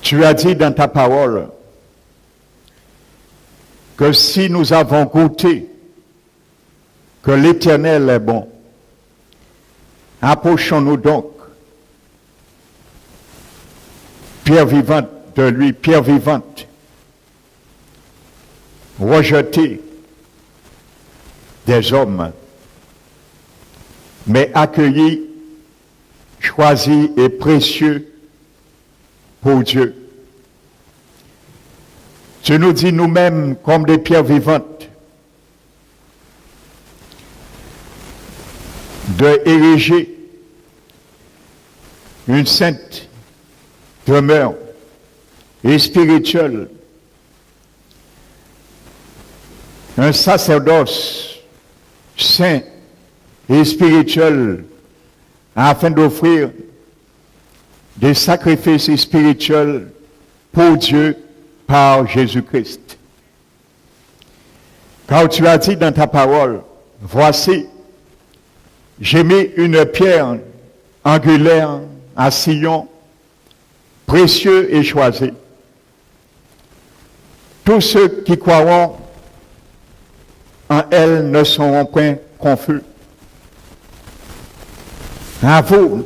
Tu as dit dans ta parole que si nous avons goûté que l'Éternel est bon, approchons-nous donc, pierre vivante de lui, pierre vivante, rejetée des hommes, mais accueillie, choisie et précieux pour Dieu. Tu nous dis nous-mêmes comme des pierres vivantes de ériger une sainte demeure et spirituelle, un sacerdoce saint et spirituel afin d'offrir des sacrifices spirituels pour Dieu par Jésus-Christ. Car tu as dit dans ta parole, voici, j'ai mis une pierre angulaire à Sion, précieux et choisi. Tous ceux qui croiront en elle ne seront point confus. À vous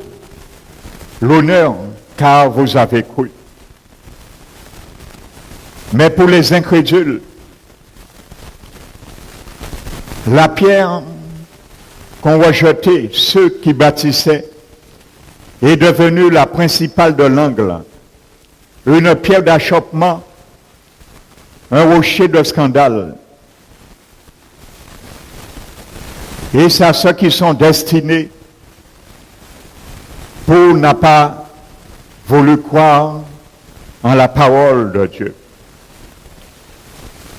l'honneur, car vous avez cru. Mais pour les incrédules, la pierre qu'ont rejetée ceux qui bâtissaient est devenue la principale de l'angle, une pierre d'achoppement, un rocher de scandale. Et c'est à ceux qui sont destinés pour n'a pas voulu croire en la parole de Dieu.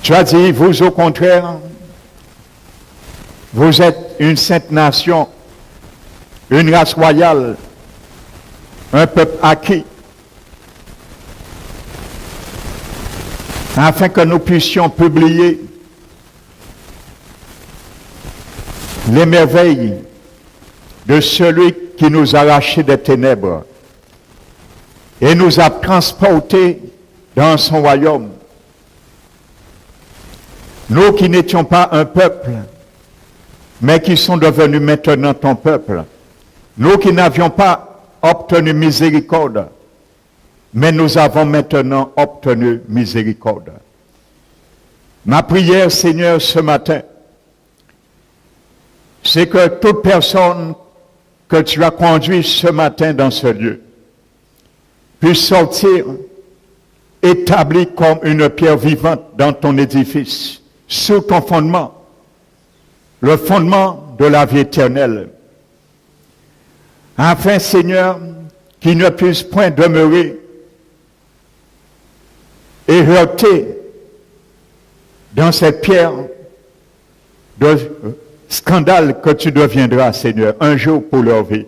Tu as dit, vous au contraire, vous êtes une sainte nation, une race royale, un peuple acquis, afin que nous puissions publier les merveilles de celui qui nous a arrachés des ténèbres et nous a transportés dans son royaume. Nous qui n'étions pas un peuple, mais qui sont devenus maintenant ton peuple. Nous qui n'avions pas obtenu miséricorde, mais nous avons maintenant obtenu miséricorde. Ma prière, Seigneur, ce matin, c'est que toute personne que tu as conduite ce matin dans ce lieu puisse sortir établie comme une pierre vivante dans ton édifice, sous ton fondement, le fondement de la vie éternelle. Afin, Seigneur, qu'il ne puisse point demeurer et heurter dans cette pierre de scandale que tu deviendras, Seigneur, un jour pour leur vie.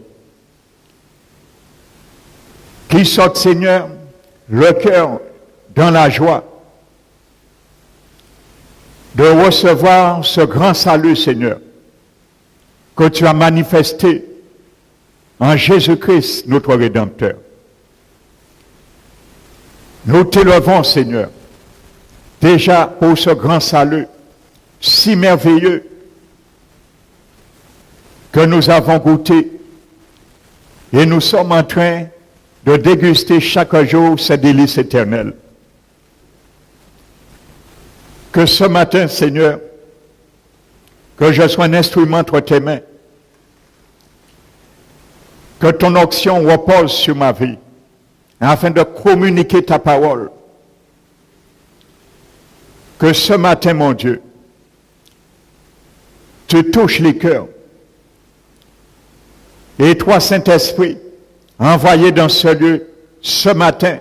Qu'il sorte, Seigneur, le cœur dans la joie de recevoir ce grand salut, Seigneur, que tu as manifesté en Jésus-Christ, notre Rédempteur. Nous t'élevons, Seigneur, déjà pour ce grand salut si merveilleux que nous avons goûté et nous sommes en train de déguster chaque jour ces délices éternelles. Que ce matin, Seigneur, que je sois un instrument entre tes mains, que ton onction repose sur ma vie, afin de communiquer ta parole. Que ce matin, mon Dieu, tu touches les cœurs. Et toi, Saint-Esprit, envoyé dans ce lieu ce matin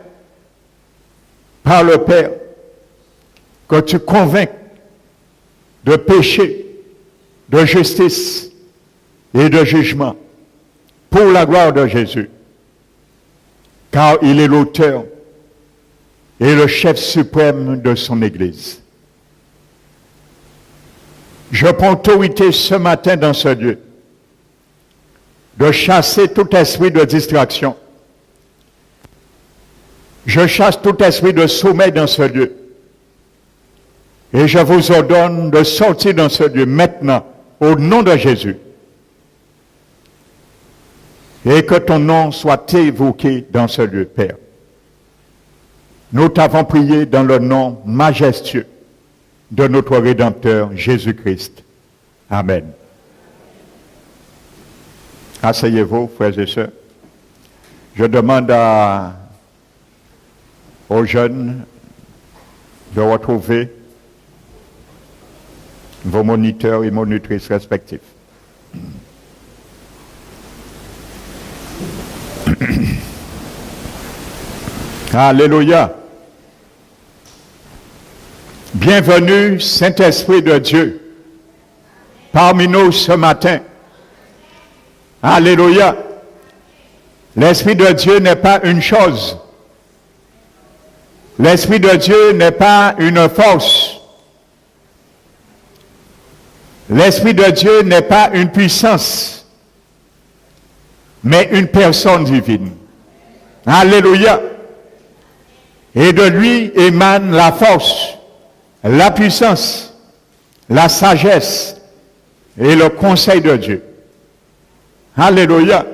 par le Père, que tu convainques de péché, de justice et de jugement pour la gloire de Jésus, car il est l'auteur et le chef suprême de son Église. Je prends autorité ce matin dans ce lieu de chasser tout esprit de distraction Je chasse tout esprit de sommeil dans ce lieu. Et je vous ordonne de sortir dans ce lieu maintenant, au nom de Jésus. Et que ton nom soit évoqué dans ce lieu, Père. Nous t'avons prié dans le nom majestueux de notre Rédempteur Jésus-Christ. Amen. Asseyez-vous, frères et sœurs. Je demande aux jeunes de retrouver vos moniteurs et monitrices respectifs. Alléluia. Bienvenue, Saint-Esprit de Dieu, parmi nous ce matin. Alléluia. L'Esprit de Dieu n'est pas une chose. L'Esprit de Dieu n'est pas une force. L'Esprit de Dieu n'est pas une puissance, mais une personne divine. Alléluia. Et de lui émane la force, la puissance, la sagesse et le conseil de Dieu. Alléluia.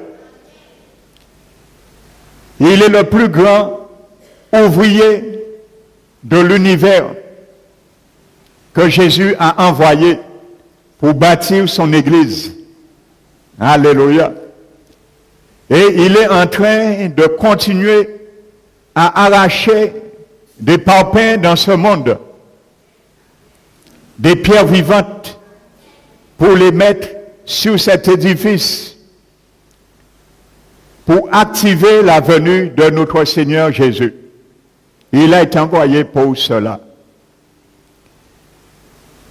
Il est le plus grand ouvrier de l'univers que Jésus a envoyé pour bâtir son Église. Alléluia. Et il est en train de continuer à arracher des parpaings dans ce monde, des pierres vivantes, pour les mettre sur cet édifice, pour activer la venue de notre Seigneur Jésus. Il a été envoyé pour cela.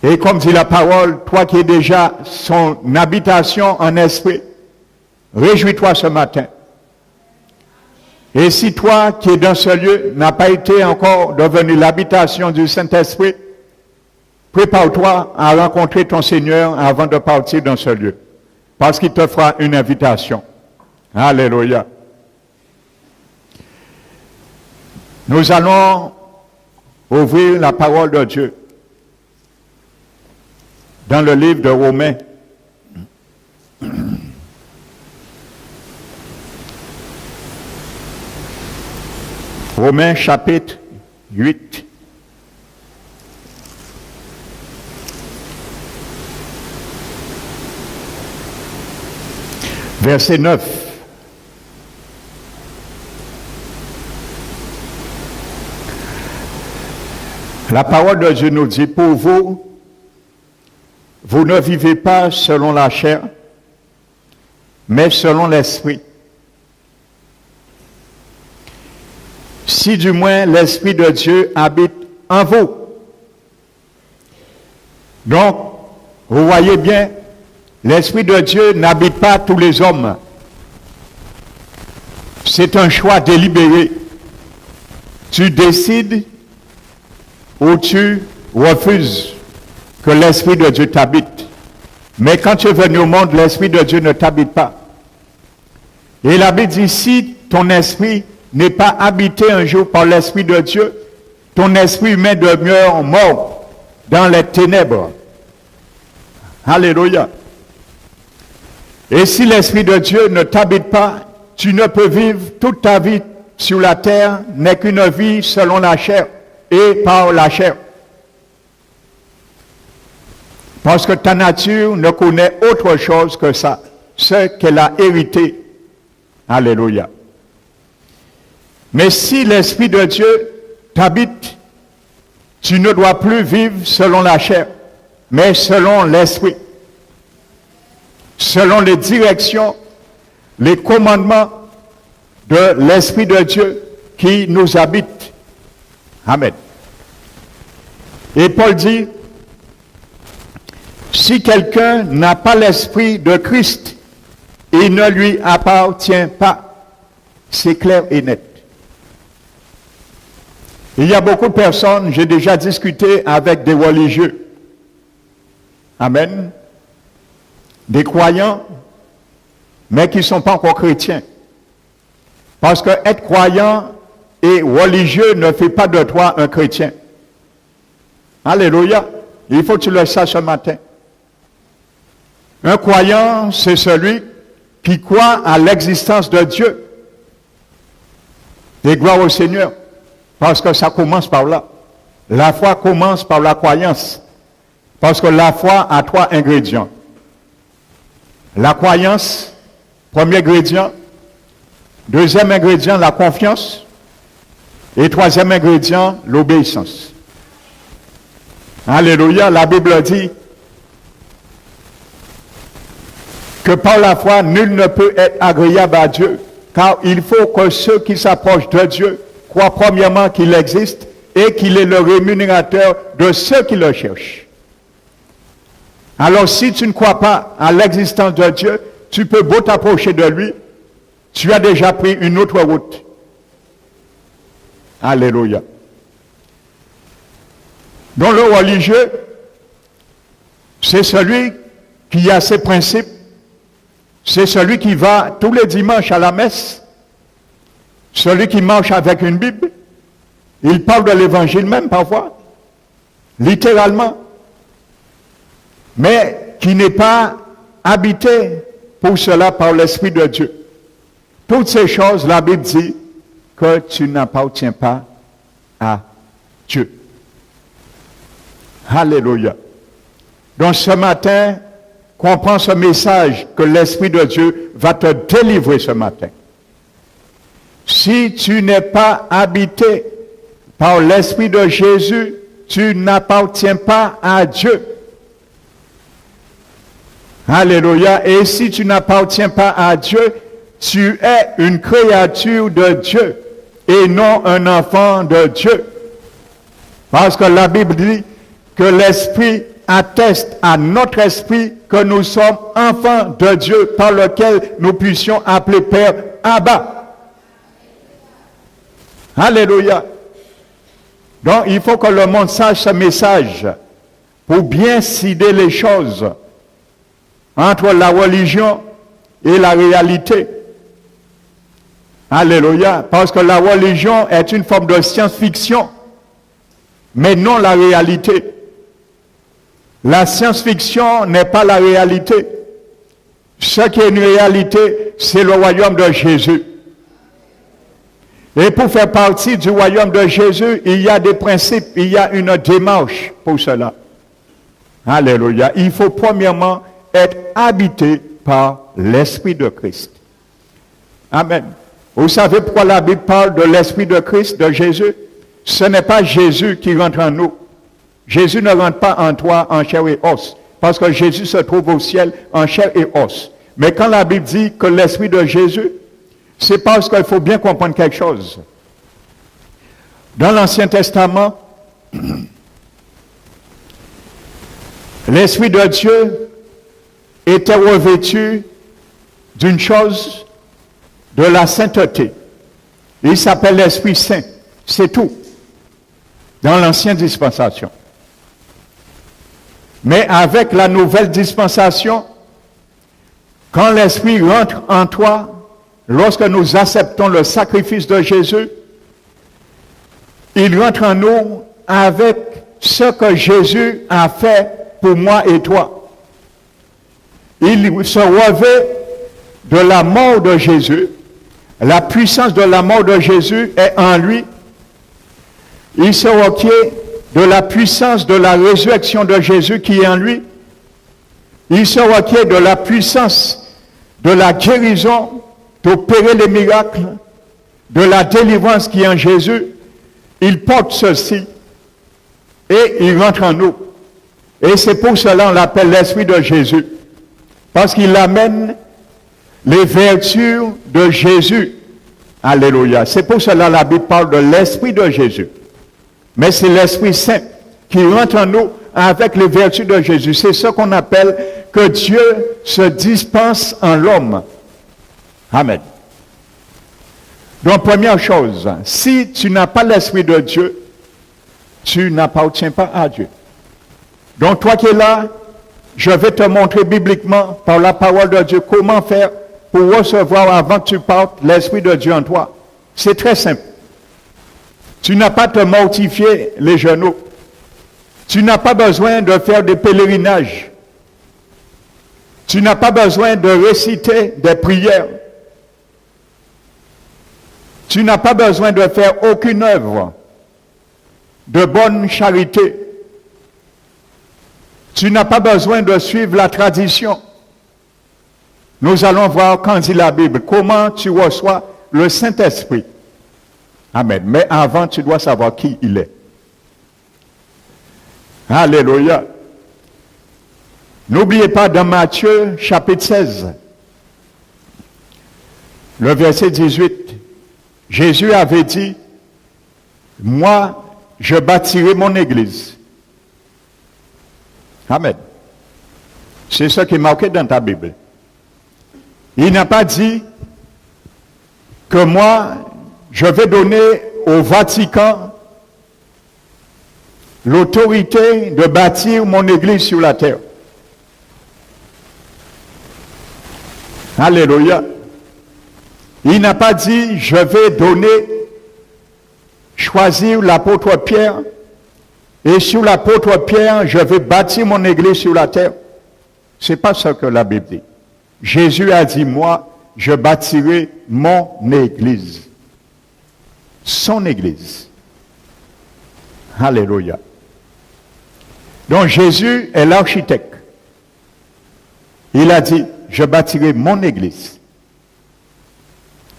Et comme dit la parole, toi qui es déjà son habitation en esprit, réjouis-toi ce matin. Et si toi qui es dans ce lieu n'a pas été encore devenu l'habitation du Saint-Esprit, prépare-toi à rencontrer ton Seigneur avant de partir dans ce lieu, parce qu'il te fera une invitation. Alléluia. Nous allons ouvrir la parole de Dieu dans le livre de Romains. Romains chapitre 8. Verset 9. La parole de Dieu nous dit, pour vous, vous ne vivez pas selon la chair, mais selon l'esprit. Si du moins l'Esprit de Dieu habite en vous. Donc, vous voyez bien, l'Esprit de Dieu n'habite pas tous les hommes. C'est un choix délibéré. Tu décides ou tu refuses que l'Esprit de Dieu t'habite. Mais quand tu es venu au monde, l'Esprit de Dieu ne t'habite pas. Et la Bible dit, si ton esprit n'est pas habité un jour par l'Esprit de Dieu, ton esprit humain demeure mort dans les ténèbres. Alléluia. Et si l'Esprit de Dieu ne t'habite pas, tu ne peux vivre toute ta vie sur la terre, n'est qu'une vie selon la chair et par la chair. Parce que ta nature ne connaît autre chose que ça, ce qu'elle a hérité. Alléluia. Mais si l'Esprit de Dieu t'habite, tu ne dois plus vivre selon la chair, mais selon l'Esprit. Selon les directions, les commandements de l'Esprit de Dieu qui nous habite. Amen. Et Paul dit, si quelqu'un n'a pas l'Esprit de Christ, il ne lui appartient pas. C'est clair et net. Il y a beaucoup de personnes, j'ai déjà discuté avec des religieux. Amen. Des croyants, mais qui ne sont pas encore chrétiens. Parce que être croyant et religieux ne fait pas de toi un chrétien. Alléluia. Il faut que tu le saches ce matin. Un croyant, c'est celui qui croit à l'existence de Dieu. Et gloire au Seigneur. Parce que ça commence par là. La foi commence par la croyance. Parce que la foi a 3 ingrédients. La croyance, premier ingrédient. Deuxième ingrédient, la confiance. Et troisième ingrédient, l'obéissance. Alléluia. La Bible dit que par la foi, nul ne peut être agréable à Dieu. Car il faut que ceux qui s'approchent de Dieu croient premièrement qu'il existe et qu'il est le rémunérateur de ceux qui le cherchent. Alors si tu ne crois pas à l'existence de Dieu, tu peux beau t'approcher de lui, tu as déjà pris une autre route. Alléluia. Donc le religieux, c'est celui qui a ses principes, c'est celui qui va tous les dimanches à la messe, celui qui marche avec une Bible, il parle de l'évangile même parfois, littéralement, mais qui n'est pas habité pour cela par l'Esprit de Dieu. Toutes ces choses, la Bible dit que tu n'appartiens pas à Dieu. Alléluia. Donc ce matin, comprends ce message que l'Esprit de Dieu va te délivrer ce matin. Si tu n'es pas habité par l'Esprit de Jésus, tu n'appartiens pas à Dieu. Alléluia. Et si tu n'appartiens pas à Dieu, tu es une créature de Dieu et non un enfant de Dieu. Parce que la Bible dit que l'Esprit atteste à notre esprit que nous sommes enfants de Dieu par lequel nous puissions appeler Père Abba. Alléluia. Donc il faut que le monde sache ce message pour bien cider les choses entre la religion et la réalité. Alléluia. Parce que la religion est une forme de science-fiction, mais non la réalité. La science-fiction n'est pas la réalité. Ce qui est une réalité, c'est le royaume de Jésus. Et pour faire partie du royaume de Jésus, il y a des principes, il y a une démarche pour cela. Alléluia. Il faut premièrement être habité par l'Esprit de Christ. Amen. Vous savez pourquoi la Bible parle de l'Esprit de Christ, de Jésus? Ce n'est pas Jésus qui rentre en nous. Jésus ne rentre pas en toi en chair et os, parce que Jésus se trouve au ciel en chair et os. Mais quand la Bible dit que l'Esprit de Jésus, c'est parce qu'il faut bien comprendre quelque chose. Dans l'Ancien Testament, l'Esprit de Dieu était revêtu d'une chose, de la sainteté. Il s'appelle l'Esprit Saint. C'est tout. Dans l'ancienne dispensation. Mais avec la nouvelle dispensation, quand l'Esprit rentre en toi, lorsque nous acceptons le sacrifice de Jésus, il rentre en nous avec ce que Jésus a fait pour moi et toi. Il se revêt de la mort de Jésus. La puissance de la mort de Jésus est en lui. Il se requiert de la puissance de la résurrection de Jésus qui est en lui. Il se requiert de la puissance de la guérison, d'opérer les miracles, de la délivrance qui est en Jésus. Il porte ceci et il rentre en nous. Et c'est pour cela qu'on l'appelle l'Esprit de Jésus. Parce qu'il amène les vertus de Jésus. Alléluia. C'est pour cela que la Bible parle de l'Esprit de Jésus. Mais c'est l'Esprit Saint qui rentre en nous avec les vertus de Jésus. C'est ce qu'on appelle que Dieu se dispense en l'homme. Amen. Donc, première chose, si tu n'as pas l'Esprit de Dieu, tu n'appartiens pas à Dieu. Donc, toi qui es là, je vais te montrer bibliquement, par la parole de Dieu, comment faire pour recevoir avant que tu partes l'Esprit de Dieu en toi. C'est très simple. Tu n'as pas à te mortifier les genoux. Tu n'as pas besoin de faire des pèlerinages. Tu n'as pas besoin de réciter des prières. Tu n'as pas besoin de faire aucune œuvre de bonne charité. Tu n'as pas besoin de suivre la tradition. Nous allons voir quand dit la Bible, comment tu reçois le Saint-Esprit. Amen. Mais avant, tu dois savoir qui il est. Alléluia. N'oubliez pas dans Matthieu chapitre 16, le verset 18, Jésus avait dit, moi, je bâtirai mon église. Amen. C'est ce qui est marqué dans ta Bible. Il n'a pas dit que moi, je vais donner au Vatican l'autorité de bâtir mon église sur la terre. Alléluia. Il n'a pas dit, je vais choisir l'apôtre Pierre, et sur l'apôtre Pierre, je vais bâtir mon église sur la terre. Ce n'est pas ce que la Bible dit. Jésus a dit, moi, je bâtirai mon église. Son église. Alléluia. Donc Jésus est l'architecte. Il a dit, je bâtirai mon église.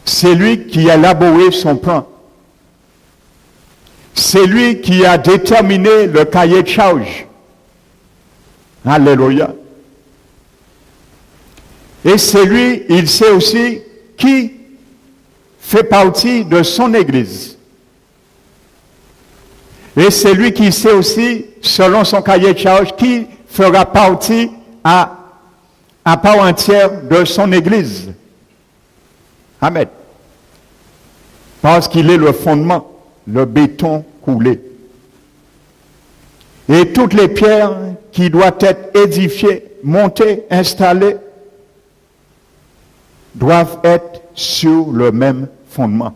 C'est lui qui a élaboré son plan. C'est lui qui a déterminé le cahier de charge. Alléluia. Et c'est lui, il sait aussi qui fait partie de son église. Et c'est lui qui sait aussi, selon son cahier de charge, qui fera partie à part entière de son église. Amen. Parce qu'il est le fondement, le béton coulé. Et toutes les pierres qui doivent être édifiées, montées, installées, doivent être sur le même fondement.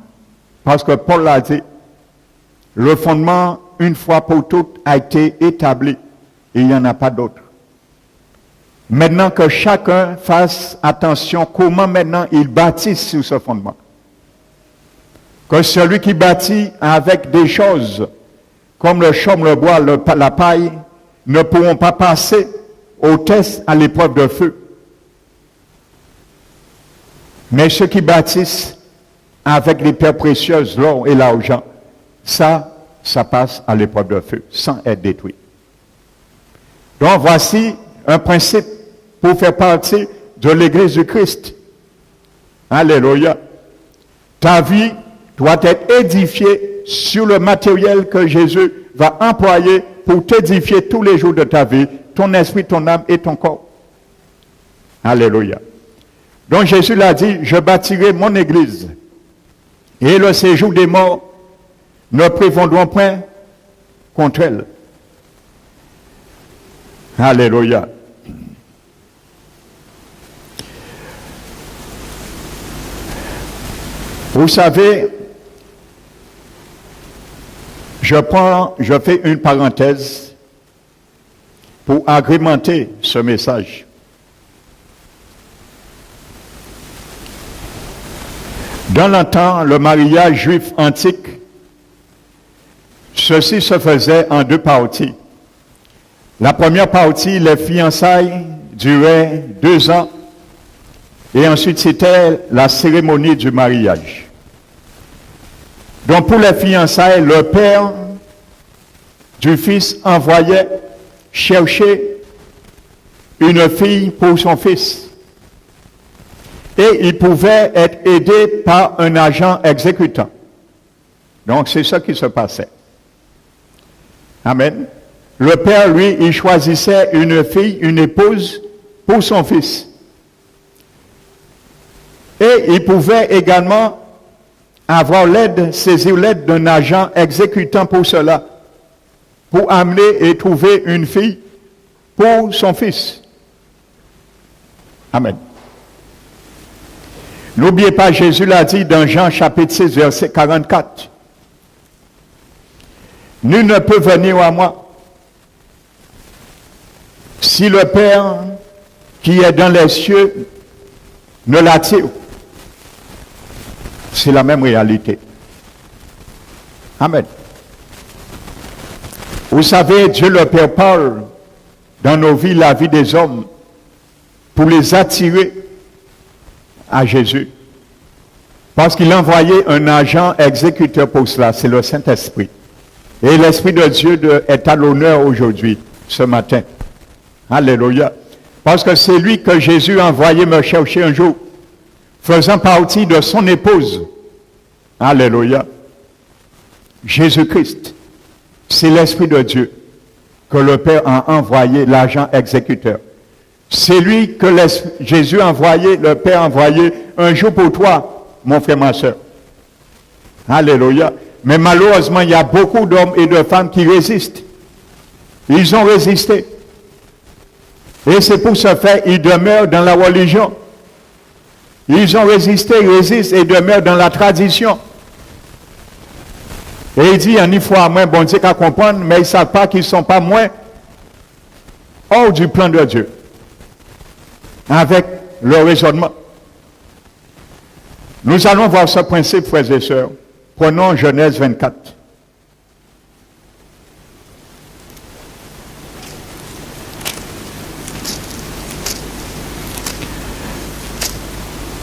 Parce que Paul l'a dit, le fondement, une fois pour toutes, a été établi. Et il n'y en a pas d'autre. Maintenant que chacun fasse attention comment maintenant il bâtisse sur ce fondement. Que celui qui bâtit avec des choses comme le chaume, le bois, la paille, ne pourront pas passer au test à l'épreuve de feu. Mais ceux qui bâtissent avec les pierres précieuses, l'or et l'argent, ça passe à l'épreuve de feu, sans être détruit. Donc voici un principe pour faire partie de l'Église du Christ. Alléluia. Ta vie doit être édifiée sur le matériel que Jésus va employer pour t'édifier tous les jours de ta vie, ton esprit, ton âme et ton corps. Alléluia. Donc Jésus l'a dit, je bâtirai mon église et le séjour des morts ne prévaudront point contre elle. Alléluia. Vous savez, je fais une parenthèse pour agrémenter ce message. Dans le temps, le mariage juif antique, ceci se faisait en deux parties. La première partie, les fiançailles duraient 2 ans, et ensuite c'était la cérémonie du mariage. Donc pour les fiançailles, le père du fils envoyait chercher une fille pour son fils. Et il pouvait être aidé par un agent exécutant. Donc c'est ça qui se passait. Amen. Le père, lui, il choisissait une fille, une épouse pour son fils. Et il pouvait également avoir saisir l'aide d'un agent exécutant pour cela, pour amener et trouver une fille pour son fils. Amen. N'oubliez pas, Jésus l'a dit dans Jean chapitre 6, verset 44. Nul ne peut venir à moi si le Père qui est dans les cieux ne l'attire. C'est la même réalité. Amen. Vous savez, Dieu le Père parle dans nos vies, la vie des hommes, pour les attirer à Jésus. Parce qu'il a envoyé un agent exécuteur pour cela, c'est le Saint-Esprit. Et l'Esprit de Dieu est à l'honneur aujourd'hui, ce matin. Alléluia. Parce que c'est lui que Jésus a envoyé me chercher un jour, faisant partie de son épouse. Alléluia. Jésus-Christ, c'est l'Esprit de Dieu que le Père a envoyé, l'agent exécuteur. C'est lui que Jésus a envoyé, le Père a envoyé un jour pour toi, mon frère, ma soeur. Alléluia. Mais malheureusement, il y a beaucoup d'hommes et de femmes qui résistent. Ils ont résisté. Et c'est pour ce faire, ils demeurent dans la religion. Ils ont résisté, ils résistent et demeurent dans la tradition. Et il dit, il faut à moins, bon Dieu qu'à comprendre, mais ils ne savent pas qu'ils ne sont pas moins hors du plan de Dieu. Avec le raisonnement. Nous allons voir ce principe, frères et sœurs. Prenons Genèse 24.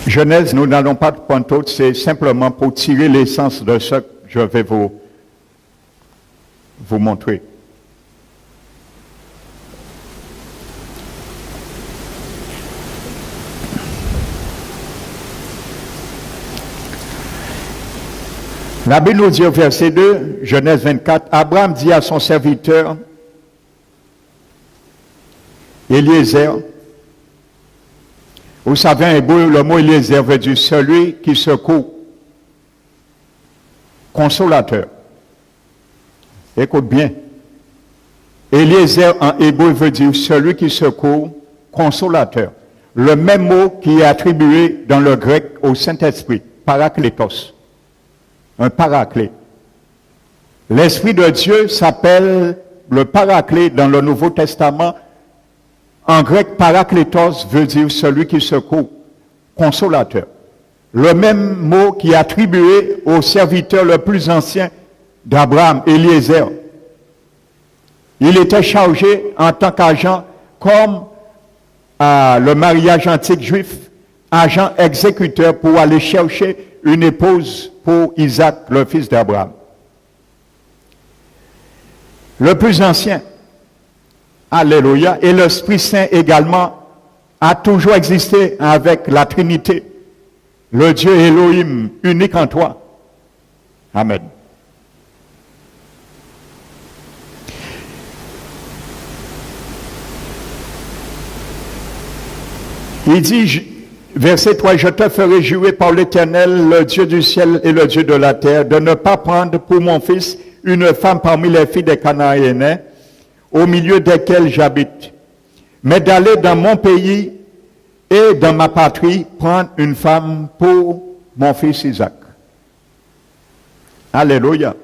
Genèse, nous n'allons pas prendre tout, c'est simplement pour tirer l'essence de ce que je vais vous montrer. La Bible nous dit au verset 2, Genèse 24, Abraham dit à son serviteur, Eliezer, vous savez, en hébreu, le mot Eliezer veut dire celui qui secoue, consolateur. Écoute bien. Eliezer en hébreu veut dire celui qui secoue, consolateur. Le même mot qui est attribué dans le grec au Saint-Esprit, parakletos. Un paraclet. L'Esprit de Dieu s'appelle le paraclet dans le Nouveau Testament. En grec, parakletos veut dire celui qui secoue, consolateur. Le même mot qui est attribué au serviteur le plus ancien d'Abraham, Eliezer. Il était chargé en tant qu'agent, comme le mariage antique juif, agent exécuteur pour aller chercher une épouse pour Isaac, le fils d'Abraham. Le plus ancien, alléluia, et l'Esprit Saint également a toujours existé avec la Trinité, le Dieu Elohim, unique en toi. Amen. Il dit, verset 3, je te ferai jurer par l'Éternel, le Dieu du ciel et le Dieu de la terre, de ne pas prendre pour mon fils une femme parmi les filles des Cananéens, au milieu desquelles j'habite, mais d'aller dans mon pays et dans ma patrie prendre une femme pour mon fils Isaac. Alléluia.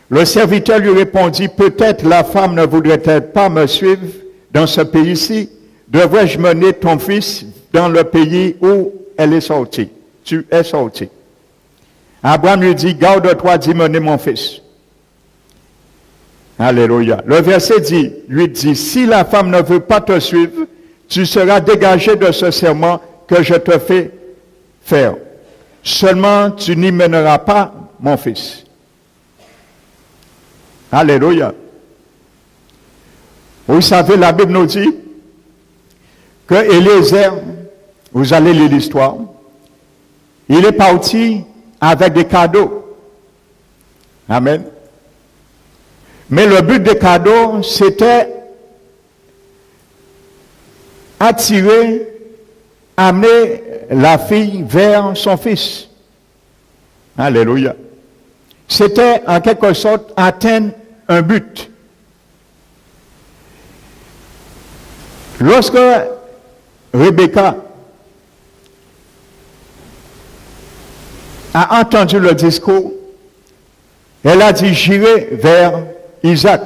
Le serviteur lui répondit, peut-être la femme ne voudrait-elle pas me suivre dans ce pays-ci? Devrais-je mener ton fils dans le pays où elle est sortie? Tu es sorti. Abraham lui dit, garde-toi d'y mener mon fils. Alléluia. Le verset lui dit, si la femme ne veut pas te suivre, tu seras dégagé de ce serment que je te fais faire. Seulement, tu n'y mèneras pas mon fils. Alléluia. Vous savez, la Bible nous dit que Eliezer, vous allez lire l'histoire, il est parti avec des cadeaux. Amen. Mais le but des cadeaux, c'était attirer, amener la fille vers son fils. Alléluia. C'était en quelque sorte atteindre un but. Lorsque Rebecca a entendu le discours Elle a dit, j'irai vers Isaac.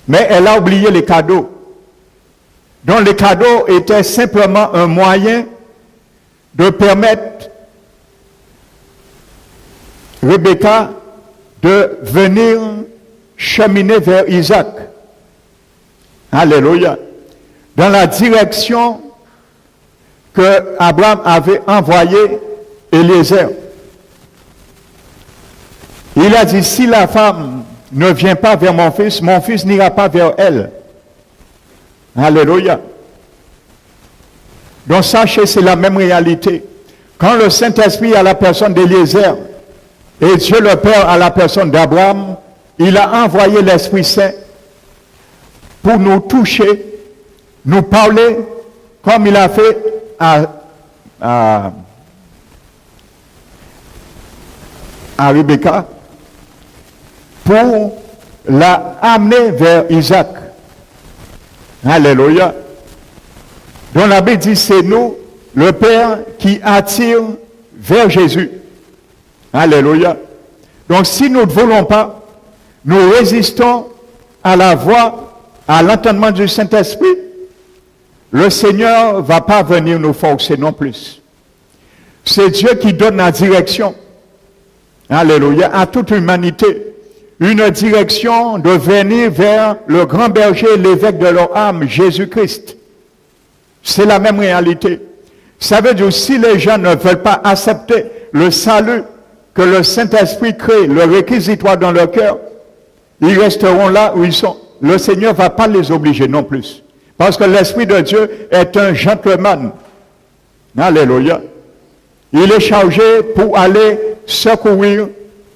Mais elle a oublié les cadeaux. Donc les cadeaux étaient simplement un moyen de permettre Rebecca de venir cheminer vers Isaac. Alléluia. Dans la direction que Abraham avait envoyé Eliezer. Il a dit, si la femme ne vient pas vers mon fils n'ira pas vers elle. Alléluia. Donc sachez, c'est la même réalité. Quand le Saint-Esprit a la personne d'Eliezer et Dieu le Père a la personne d'Abraham, il a envoyé l'Esprit Saint pour nous toucher, nous parler comme il a fait à Rebecca pour la amener vers Isaac. Alléluia. Donc la Bible dit, c'est nous, le Père, qui attire vers Jésus. Alléluia. Donc si nous ne voulons pas, nous résistons à la voix, à l'entendement du Saint-Esprit, le Seigneur ne va pas venir nous forcer non plus. C'est Dieu qui donne la direction. Alléluia. À toute l'humanité. Une direction de venir vers le grand berger, l'évêque de leur âme, Jésus-Christ. C'est la même réalité. Ça veut dire, si les gens ne veulent pas accepter le salut que le Saint-Esprit crée, le réquisitoire dans leur cœur, ils resteront là où ils sont. Le Seigneur ne va pas les obliger non plus. Parce que l'Esprit de Dieu est un gentleman. Alléluia. Il est chargé pour aller secourir,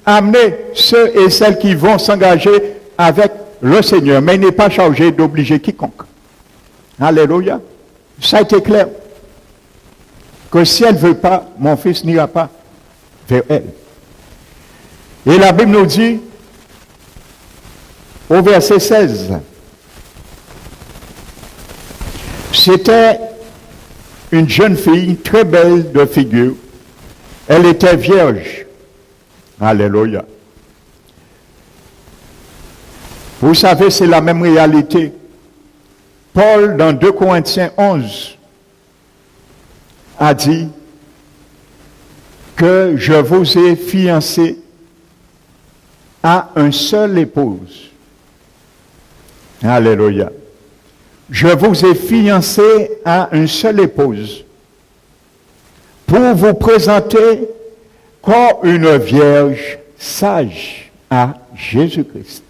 amener ceux et celles qui vont s'engager avec le Seigneur. Mais il n'est pas chargé d'obliger quiconque. Alléluia. Ça a été clair. Que si elle ne veut pas, mon fils n'ira pas vers elle. Et la Bible nous dit, au verset 16, c'était une jeune fille très belle de figure. Elle était vierge. Alléluia. Vous savez, c'est la même réalité. Paul, dans 2 Corinthiens 11, a dit que je vous ai fiancé à un seul épouse. Alléluia. Je vous ai fiancé à une seule épouse pour vous présenter comme une vierge sage à Jésus-Christ.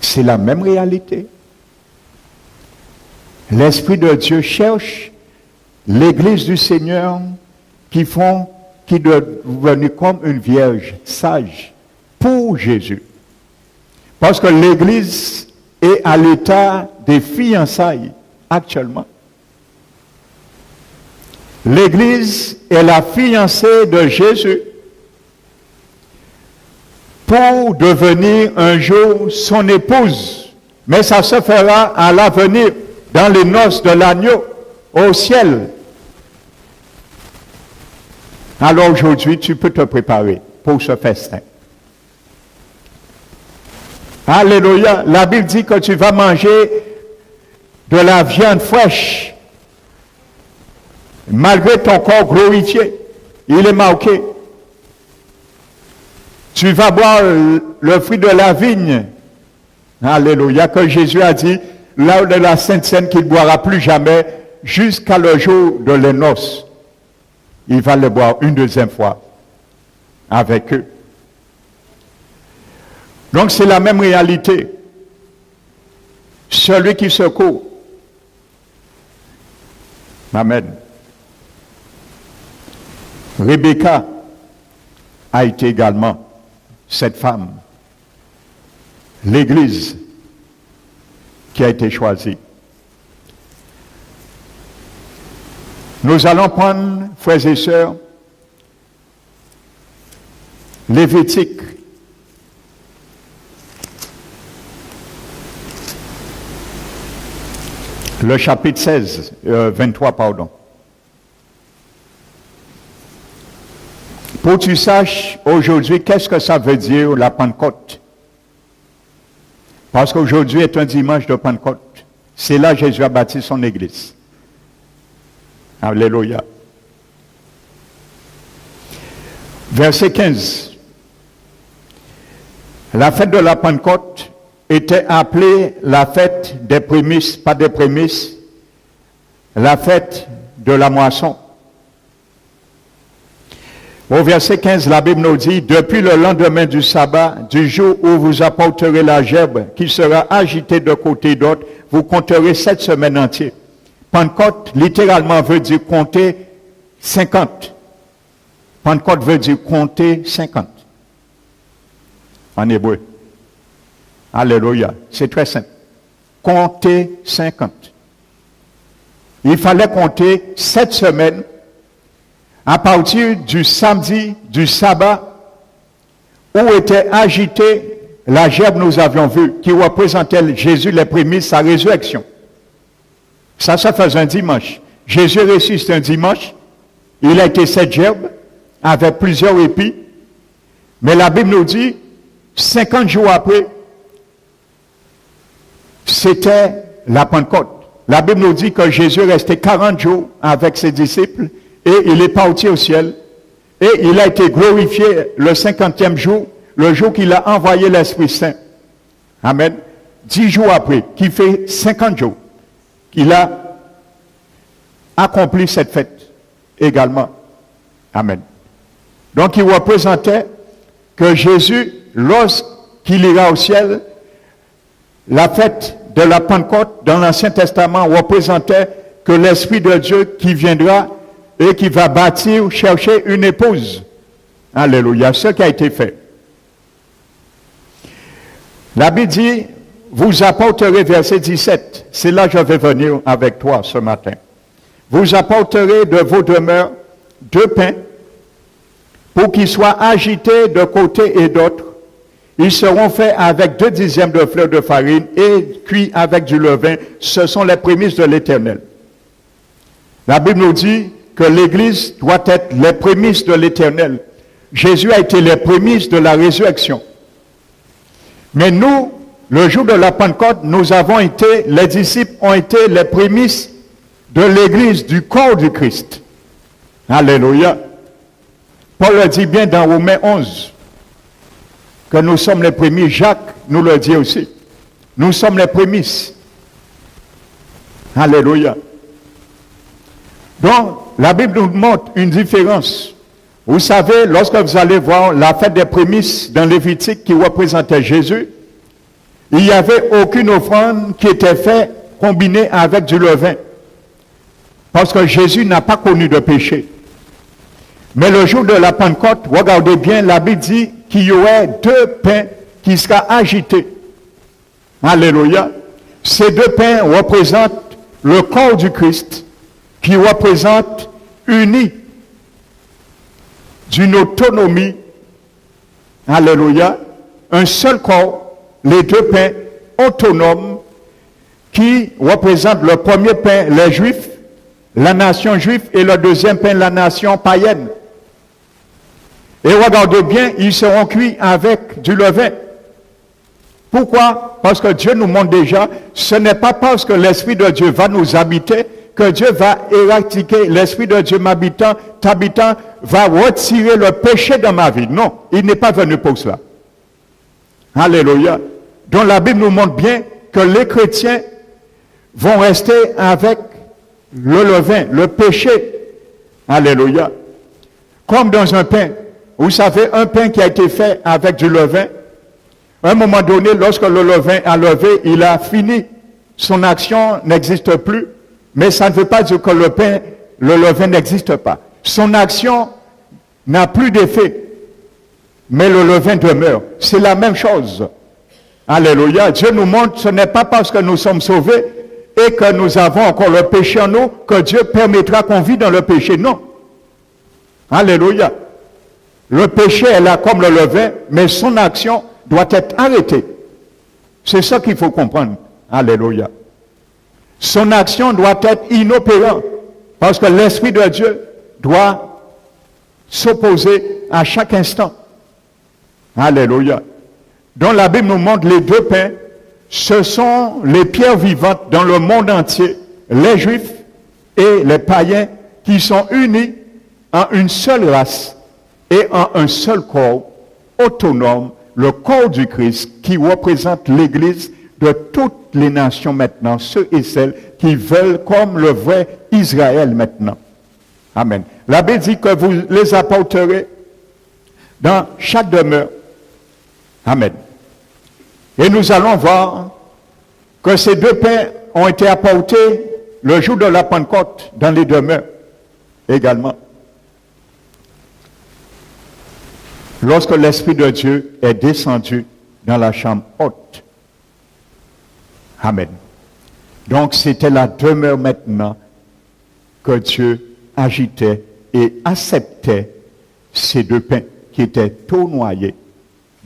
C'est la même réalité. L'Esprit de Dieu cherche l'Église du Seigneur qui doit devenir comme une vierge sage pour Jésus. Parce que l'Église est à l'état des fiançailles actuellement. L'Église est la fiancée de Jésus pour devenir un jour son épouse. Mais ça se fera à l'avenir, dans les noces de l'agneau, au ciel. Alors aujourd'hui, tu peux te préparer pour ce festin. Alléluia. La Bible dit que tu vas manger de la viande fraîche. Malgré ton corps glorifié, il est marqué. Tu vas boire le fruit de la vigne. Alléluia. Que Jésus a dit, là de la Sainte Seine, qu'il ne boira plus jamais jusqu'à le jour de les noces. Il va le boire une deuxième fois avec eux. Donc c'est la même réalité. Celui qui secourt. Amen. Rebecca a été également cette femme. L'Église qui a été choisie. Nous allons prendre, frères et sœurs, Lévitique. Le chapitre 23, pardon. pour que tu saches aujourd'hui qu'est-ce que ça veut dire la Pentecôte. Parce qu'aujourd'hui est un dimanche de Pentecôte. C'est là que Jésus a bâti son église. Alléluia. Verset 15. La fête de la Pentecôte était appelée la fête des prémices, pas des prémices, la fête de la moisson. Au verset 15, la Bible nous dit, depuis le lendemain du sabbat, du jour où vous apporterez la gerbe qui sera agitée de côté et d'autre, vous compterez 7 semaines entières. Pentecôte, littéralement, veut dire compter 50. Pentecôte veut dire compter 50. En hébreu. Alléluia. C'est très simple. Compter 50. Il fallait compter 7 semaines à partir du samedi, du sabbat, où était agitée la gerbe, nous avions vu, qui représentait Jésus, les prémices, sa résurrection. Ça faisait un dimanche. Jésus ressuscite un dimanche. Il a été cette gerbe, avec plusieurs épis. Mais la Bible nous dit, 50 jours après, c'était la Pentecôte. La Bible nous dit que Jésus restait 40 jours avec ses disciples et il est parti au ciel. Et il a été glorifié le 50e jour, le jour qu'il a envoyé l'Esprit Saint. Amen. 10 jours après, qui fait 50 jours, qu'il a accompli cette fête également. Amen. Donc il représentait que Jésus, lorsqu'il ira au ciel, la fête de la Pentecôte dans l'Ancien Testament représentait que l'Esprit de Dieu qui viendra et qui va bâtir, chercher une épouse. Alléluia, ce qui a été fait. La Bible dit, vous apporterez, verset 17, c'est là que je vais venir avec toi ce matin. Vous apporterez de vos demeures 2 pains pour qu'ils soient agités de côté et d'autre. Ils seront faits avec 2 dixièmes de fleur de farine et cuits avec du levain. Ce sont les prémices de l'Éternel. La Bible nous dit que l'Église doit être les prémices de l'Éternel. Jésus a été les prémices de la résurrection. Mais nous, le jour de la Pentecôte, les disciples ont été les prémices de l'Église, du corps du Christ. Alléluia. Paul le dit bien dans Romains 11, que nous sommes les prémices. Jacques nous le dit aussi. Nous sommes les prémices. Alléluia. Donc, la Bible nous montre une différence. Vous savez, lorsque vous allez voir la fête des prémices dans Lévitique qui représentait Jésus, il n'y avait aucune offrande qui était faite combinée avec du levain. Parce que Jésus n'a pas connu de péché. Mais le jour de la Pentecôte, regardez bien, la Bible dit qu'il y aurait 2 pains qui seraient agités. Alléluia. Ces 2 pains représentent le corps du Christ, qui représente uni d'une autonomie. Alléluia. Un seul corps, les 2 pains autonomes qui représentent le premier pain, les Juifs, la nation juive, et le deuxième pain, la nation païenne. Et regardez bien, ils seront cuits avec du levain. Pourquoi? Parce que Dieu nous montre déjà, ce n'est pas parce que l'Esprit de Dieu va nous habiter que Dieu va éradiquer, l'Esprit de Dieu t'habitant va retirer le péché dans ma vie. Non, il n'est pas venu pour cela. Alléluia. Donc la Bible nous montre bien que les chrétiens vont rester avec le levain, le péché. Alléluia. Comme dans un pain. Vous savez, un pain qui a été fait avec du levain, à un moment donné, lorsque le levain a levé, il a fini. Son action n'existe plus. Mais ça ne veut pas dire que le levain n'existe pas. Son action n'a plus d'effet. Mais le levain demeure. C'est la même chose. Alléluia. Dieu nous montre, ce n'est pas parce que nous sommes sauvés et que nous avons encore le péché en nous que Dieu permettra qu'on vit dans le péché. Non. Alléluia. Le péché est là comme le levain, mais son action doit être arrêtée. C'est ça qu'il faut comprendre. Alléluia. Son action doit être inopérante, parce que l'Esprit de Dieu doit s'opposer à chaque instant. Alléluia. Donc la Bible nous montre les deux pains, ce sont les pierres vivantes dans le monde entier, les Juifs et les païens qui sont unis en une seule race et en un seul corps autonome, le corps du Christ qui représente l'Église de toutes les nations maintenant, ceux et celles qui veulent comme le vrai Israël maintenant. Amen. La Bible dit que vous les apporterez dans chaque demeure. Amen. Et nous allons voir que ces deux pains ont été apportés le jour de la Pentecôte dans les demeures également. Lorsque l'Esprit de Dieu est descendu dans la chambre haute. Amen. Donc c'était la demeure maintenant que Dieu agitait et acceptait ces deux pains qui étaient tournoyés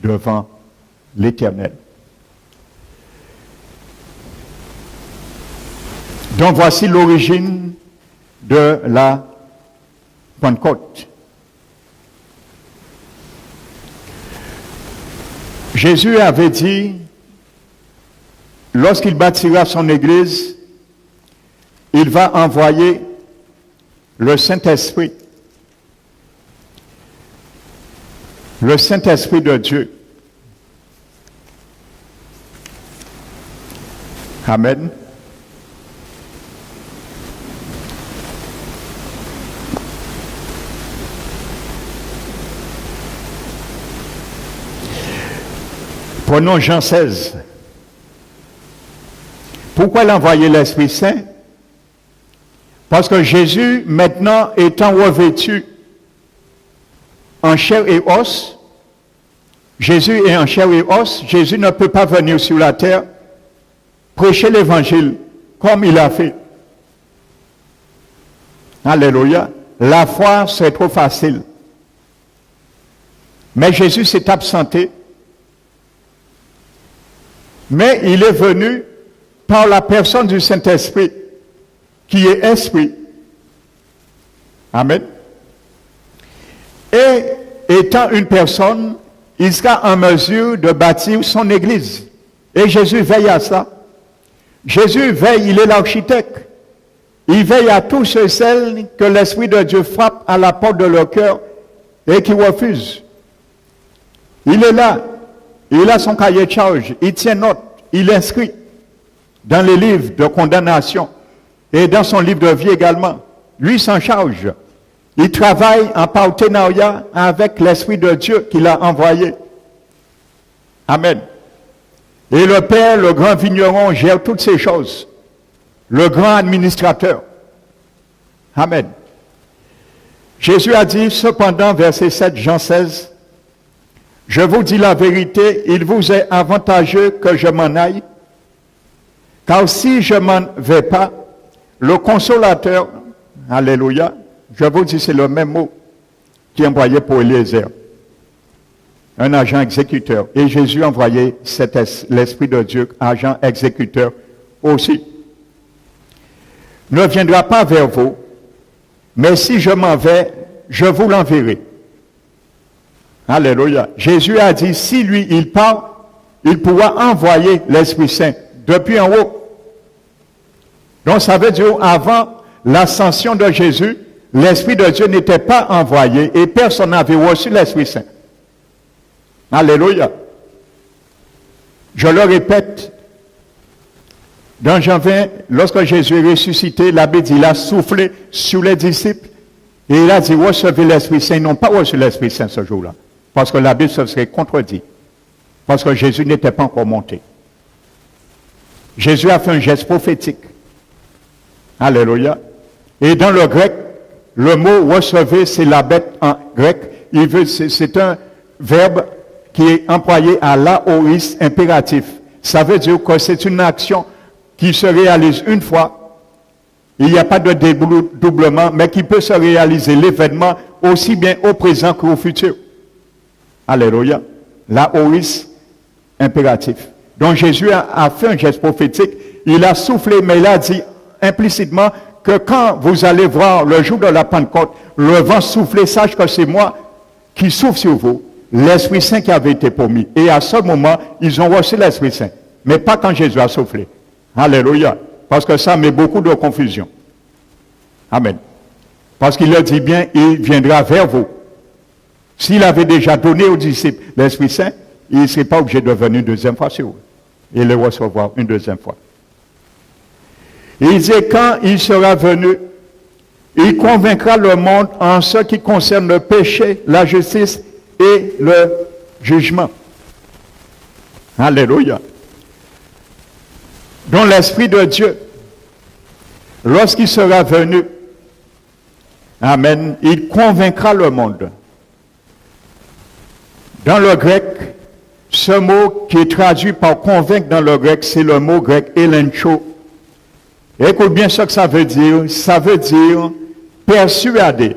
devant l'Éternel. Donc voici l'origine de la Pentecôte. Jésus avait dit, lorsqu'il bâtira son Église, il va envoyer le Saint-Esprit de Dieu. Amen. Prenons Jean 16. Pourquoi il a envoyé l'Esprit Saint? Parce que Jésus, maintenant étant revêtu en chair et os, Jésus est en chair et os, Jésus ne peut pas venir sur la terre prêcher l'Évangile comme il a fait. Alléluia. La foi, c'est trop facile. Mais Jésus s'est absenté. Mais il est venu par la personne du Saint-Esprit, qui est Esprit. Amen. Et étant une personne, il sera en mesure de bâtir son Église. Et Jésus veille à ça. Jésus veille, il est l'architecte. Il veille à tous ceux et celles que l'Esprit de Dieu frappe à la porte de leur cœur et qui refusent. Il est là. Il a son cahier de charge. Il tient note. Il inscrit dans les livres de condamnation et dans son livre de vie également. Lui s'en charge. Il travaille en partenariat avec l'Esprit de Dieu qu'il a envoyé. Amen. Et le Père, le grand vigneron, gère toutes ces choses. Le grand administrateur. Amen. Jésus a dit, cependant, verset 7, Jean 16, « Je vous dis la vérité, il vous est avantageux que je m'en aille, car si je m'en vais pas, le consolateur, alléluia, je vous dis, c'est le même mot qui est envoyé pour Eliezer, un agent exécuteur. Et Jésus a envoyé l'Esprit de Dieu, agent exécuteur aussi. Ne viendra pas vers vous, mais si je m'en vais, je vous l'enverrai. Alléluia. Jésus a dit, si lui, il part, il pourra envoyer l'Esprit Saint depuis en haut. Donc, ça veut dire, avant l'ascension de Jésus, l'Esprit de Dieu n'était pas envoyé et personne n'avait reçu l'Esprit Saint. Alléluia. Je le répète, dans Jean 20, lorsque Jésus est ressuscité, la Bible dit, il a soufflé sur les disciples et il a dit, recevez l'Esprit Saint. Ils n'ont pas reçu l'Esprit Saint ce jour-là. Parce que la Bible se serait contredit. Parce que Jésus n'était pas encore monté. Jésus a fait un geste prophétique. Alléluia. Et dans le grec, le mot recevez, c'est la bête en grec. C'est un verbe qui est employé à l'aoris impératif. Ça veut dire que c'est une action qui se réalise une fois. Il n'y a pas de dédoublement, mais qui peut se réaliser l'événement aussi bien au présent qu'au futur. Alléluia. L'aoris impératif. Donc Jésus a fait un geste prophétique. Il a soufflé, mais il a dit implicitement que quand vous allez voir le jour de la Pentecôte, le vent souffler, sache que c'est moi qui souffle sur vous, l'Esprit Saint qui avait été promis. Et à ce moment, ils ont reçu l'Esprit Saint. Mais pas quand Jésus a soufflé. Alléluia. Parce que ça met beaucoup de confusion. Amen. Parce qu'il leur dit bien, il viendra vers vous. S'il avait déjà donné aux disciples l'Esprit Saint, il ne serait pas obligé de venir une deuxième fois sur eux. Et le recevoir une deuxième fois. Et il dit, quand il sera venu, il convaincra le monde en ce qui concerne le péché, la justice et le jugement. Alléluia. Donc l'Esprit de Dieu, lorsqu'il sera venu, amen, il convaincra le monde. Dans le grec, ce mot qui est traduit par convaincre dans le grec, c'est le mot grec elencho. Écoute bien ce que ça veut dire. Ça veut dire persuader.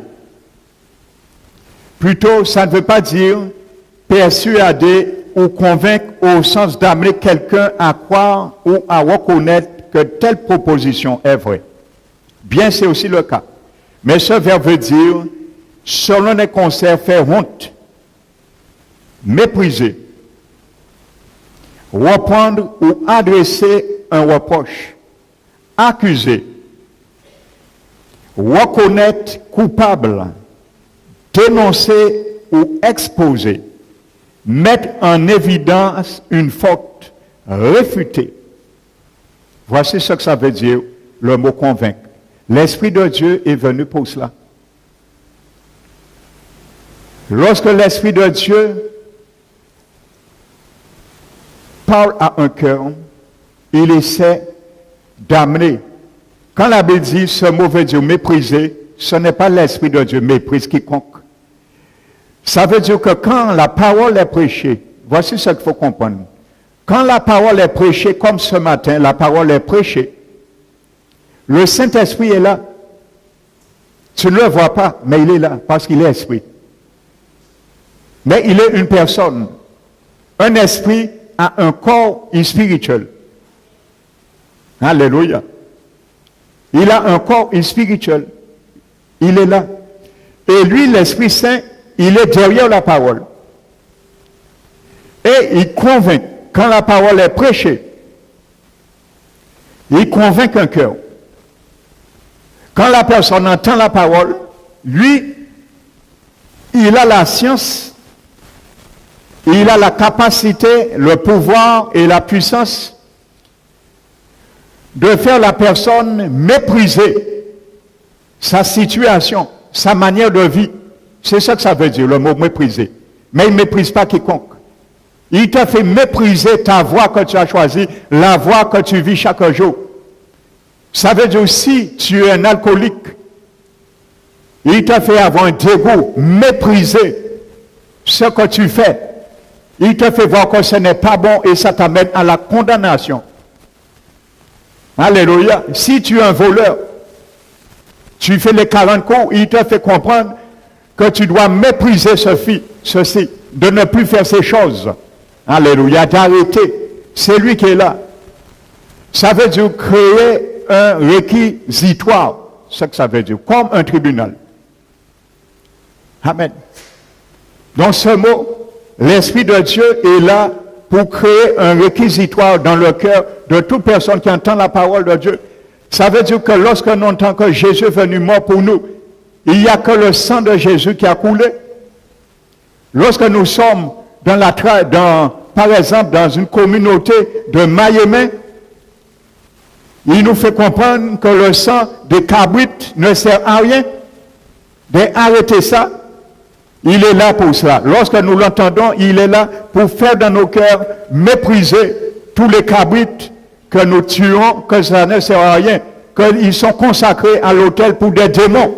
Plutôt, ça ne veut pas dire persuader ou convaincre au sens d'amener quelqu'un à croire ou à reconnaître que telle proposition est vraie. Bien, c'est aussi le cas. Mais ce verbe veut dire, selon les concepts, faire honte, mépriser, reprendre ou adresser un reproche, accuser, reconnaître coupable, dénoncer ou exposer, mettre en évidence une faute, réfuter. Voici ce que ça veut dire, le mot convaincre. L'Esprit de Dieu est venu pour cela. Lorsque l'Esprit de Dieu parle à un cœur, il essaie d'amener. Quand la Bible dit ce mot veut dire mépriser, ce n'est pas l'Esprit de Dieu méprise quiconque. Ça veut dire que quand la parole est prêchée, voici ce qu'il faut comprendre. Quand la parole est prêchée, comme ce matin, la parole est prêchée, le Saint-Esprit est là. Tu ne le vois pas, mais il est là, parce qu'il est esprit. Mais il est une personne. Un esprit a un corps spirituel. Alléluia. Il a un corps spirituel. Il est là. Et lui, l'Esprit Saint, il est derrière la parole. Et il convainc. Quand la parole est prêchée, il convainc un cœur. Quand la personne entend la parole, lui, il a la science, il a la capacité, le pouvoir et la puissance de faire la personne mépriser sa situation, sa manière de vie. C'est ça que ça veut dire, le mot mépriser. Mais il ne méprise pas quiconque. Il te fait mépriser ta voie que tu as choisie, la voie que tu vis chaque jour. Ça veut dire si tu es un alcoolique, il te fait avoir un dégoût, mépriser ce que tu fais. Il te fait voir que ce n'est pas bon et ça t'amène à la condamnation. Alléluia. Si tu es un voleur, tu fais les 40 coups, il te fait comprendre que tu dois mépriser ceci, de ne plus faire ces choses. Alléluia, d'arrêter. C'est lui qui est là. Ça veut dire créer un réquisitoire. C'est ce que ça veut dire, comme un tribunal. Amen. Donc ce mot, l'Esprit de Dieu est là pour créer un réquisitoire dans le cœur de toute personne qui entend la parole de Dieu. Ça veut dire que lorsque nous entendons que Jésus est venu mort pour nous, il n'y a que le sang de Jésus qui a coulé. Lorsque nous sommes par exemple, dans une communauté de Miami, il nous fait comprendre que le sang des cabrites ne sert à rien. D'arrêter ça, il est là pour cela. Lorsque nous l'entendons, il est là pour faire dans nos cœurs mépriser tous les cabrites que nous tuons, que ça ne sert à rien, qu'ils sont consacrés à l'autel pour des démons.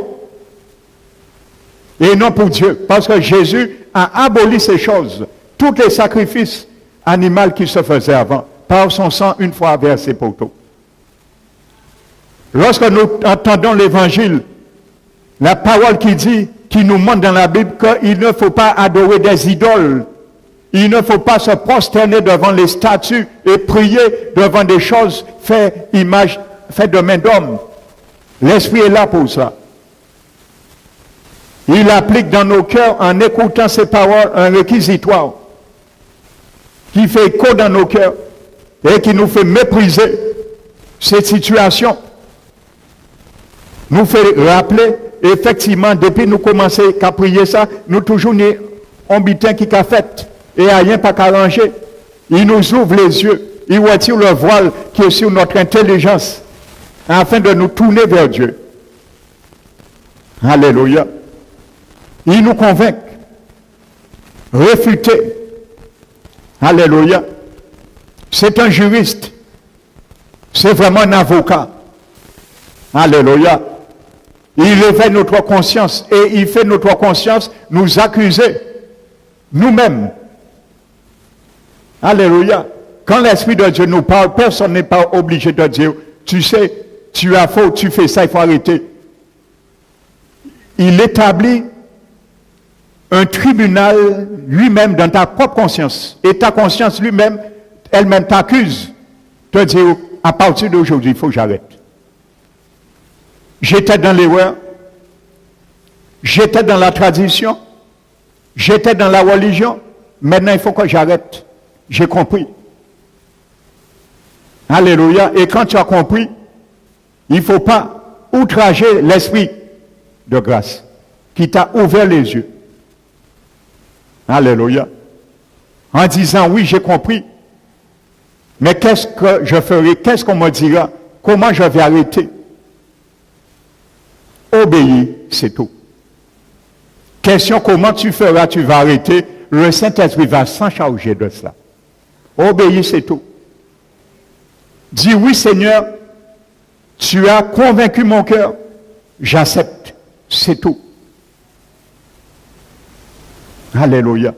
Et non pour Dieu. Parce que Jésus a aboli ces choses. Tous les sacrifices animaux qui se faisaient avant, par son sang une fois versé pour tout. Lorsque nous entendons l'évangile, la parole qui nous montre dans la Bible qu'il ne faut pas adorer des idoles, il ne faut pas se prosterner devant les statues et prier devant des choses faites de main d'homme. L'Esprit est là pour ça. Il applique dans nos cœurs, en écoutant ces paroles, un réquisitoire qui fait écho dans nos cœurs et qui nous fait mépriser cette situation. Nous fait rappeler, effectivement, depuis nous commencer à prier ça, nous toujours un bitin qui a fait et rien pas qu'arranger. Il nous ouvre les yeux, il retire le voile qui est sur notre intelligence afin de nous tourner vers Dieu. Alléluia. Il nous convainc, réfuter. Alléluia. C'est un juriste. C'est vraiment un avocat. Alléluia. Il éveille notre conscience et il fait notre conscience nous accuser nous-mêmes. Alléluia. Quand l'Esprit de Dieu nous parle, personne n'est pas obligé de dire, tu sais, tu as faux, tu fais ça, il faut arrêter. Il établit un tribunal lui-même dans ta propre conscience. Et ta conscience lui-même, elle-même t'accuse. Te dire, à partir d'aujourd'hui, il faut que j'arrête. J'étais dans l'erreur. J'étais dans la tradition. J'étais dans la religion. Maintenant, il faut que j'arrête. J'ai compris. Alléluia. Et quand tu as compris, il ne faut pas outrager l'esprit de grâce qui t'a ouvert les yeux. Alléluia. En disant, oui, j'ai compris. Mais qu'est-ce que je ferai? Qu'est-ce qu'on me dira? Comment je vais arrêter? Obéir, c'est tout. Question, comment tu feras? Tu vas arrêter. Le Saint-Esprit va s'en charger de cela. Obéir, c'est tout. Dis, oui, Seigneur, tu as convaincu mon cœur. J'accepte. C'est tout. Alléluia.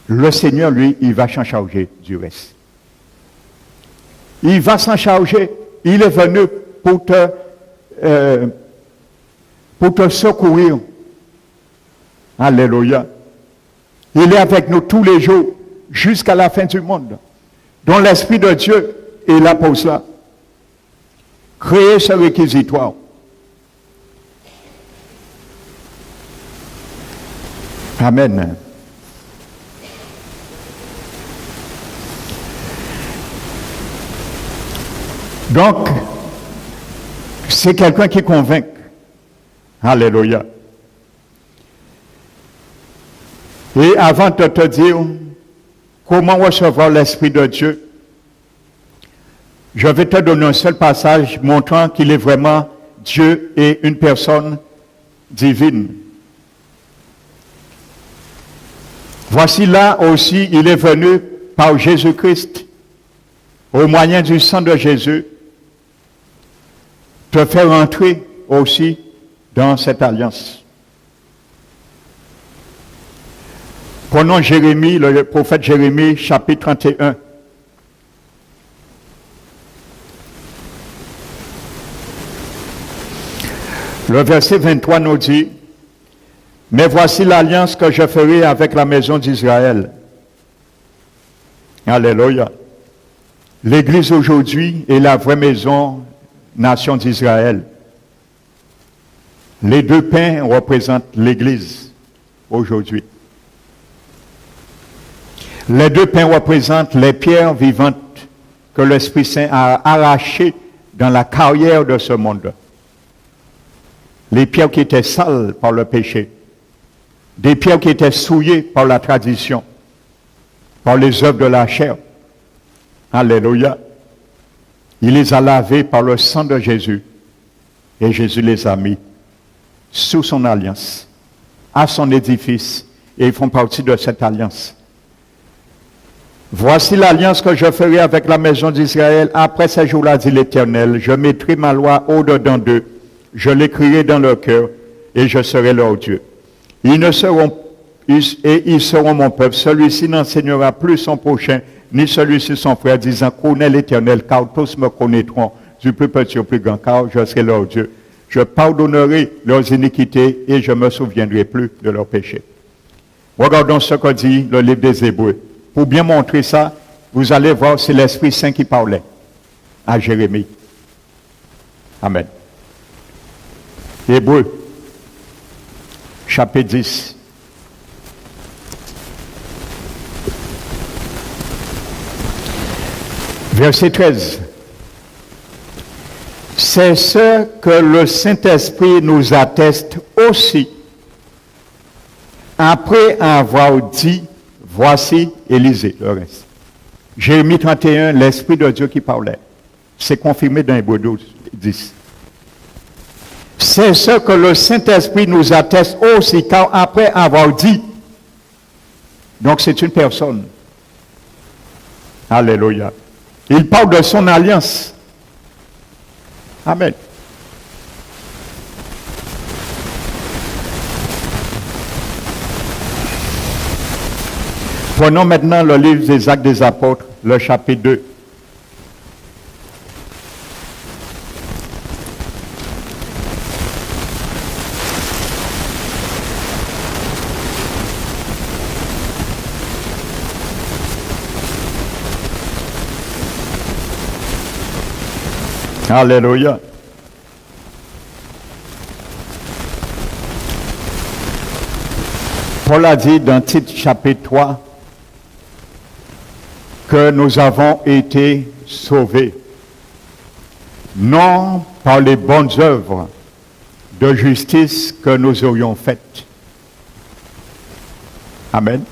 Le Seigneur, lui, il va s'en charger du reste. Il va s'en charger. Il est venu pour te secourir. Alléluia. Il est avec nous tous les jours, jusqu'à la fin du monde. Donc l'Esprit de Dieu est là pour cela. Créer ce réquisitoire. Amen. Donc, c'est quelqu'un qui convainc. Alléluia. Et avant de te dire comment recevoir l'Esprit de Dieu, je vais te donner un seul passage montrant qu'il est vraiment Dieu et une personne divine. Voici là aussi, il est venu par Jésus-Christ, au moyen du sang de Jésus, te faire entrer aussi dans cette alliance. Prenons Jérémie, le prophète Jérémie, chapitre 31. Le verset 23 nous dit, « Mais voici l'alliance que je ferai avec la maison d'Israël. » Alléluia. L'Église aujourd'hui est la vraie maison, nation d'Israël. Les deux pains représentent l'Église aujourd'hui. Les deux pains représentent les pierres vivantes que l'Esprit Saint a arrachées dans la carrière de ce monde. Les pierres qui étaient sales par le péché. Des pierres qui étaient souillées par la tradition, par les œuvres de la chair. Alléluia. Il les a lavées par le sang de Jésus. Et Jésus les a mis sous son alliance, à son édifice. Et ils font partie de cette alliance. Voici l'alliance que je ferai avec la maison d'Israël. Après ces jours-là, dit l'Éternel, je mettrai ma loi au-dedans d'eux. Je l'écrirai dans leur cœur et je serai leur Dieu. Ils seront mon peuple. Celui-ci n'enseignera plus son prochain, ni celui-ci son frère, disant, connais l'Éternel, car tous me connaîtront, du plus petit au plus grand, car je serai leur Dieu. Je pardonnerai leurs iniquités et je ne me souviendrai plus de leurs péchés. Regardons ce que dit le livre des Hébreux. Pour bien montrer ça, vous allez voir, c'est l'Esprit Saint qui parlait à Jérémie. Amen. Hébreux, chapitre 10. Verset 13. C'est ce que le Saint-Esprit nous atteste aussi, après avoir dit, voici Élisée, le reste. Jérémie 31, l'Esprit de Dieu qui parlait. C'est confirmé dans Hébreux 12, 10. C'est ce que le Saint-Esprit nous atteste aussi, car après avoir dit, donc c'est une personne. Alléluia. Il parle de son alliance. Amen. Prenons maintenant le livre des Actes des Apôtres, le chapitre 2. Alléluia. Paul a dit dans Tite chapitre 3 que nous avons été sauvés, non par les bonnes œuvres de justice que nous aurions faites. Amen.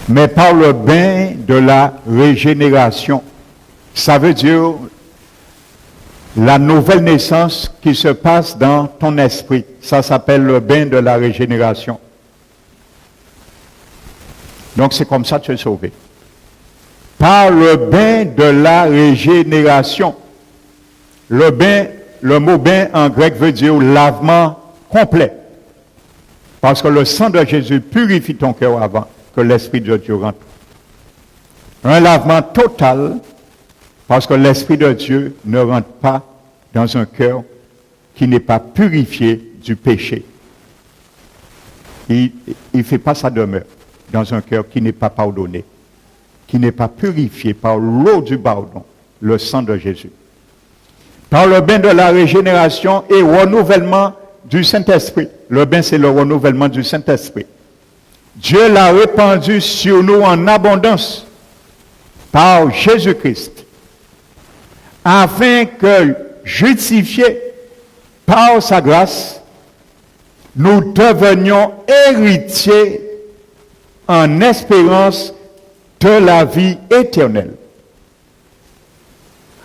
Mais par le bain de la régénération. Ça veut dire la nouvelle naissance qui se passe dans ton esprit. Ça s'appelle le bain de la régénération. Donc c'est comme ça que tu es sauvé. Par le bain de la régénération. Le mot bain en grec veut dire lavement complet. Parce que le sang de Jésus purifie ton cœur avant que l'Esprit de Dieu rentre. Un lavement total, parce que l'Esprit de Dieu ne rentre pas dans un cœur qui n'est pas purifié du péché. Il ne fait pas sa demeure dans un cœur qui n'est pas pardonné, qui n'est pas purifié par l'eau du pardon, le sang de Jésus. Par le bain de la régénération et renouvellement du Saint-Esprit. Le bain, c'est le renouvellement du Saint-Esprit. Dieu l'a répandu sur nous en abondance par Jésus-Christ, afin que, justifiés par sa grâce, nous devenions héritiers en espérance de la vie éternelle.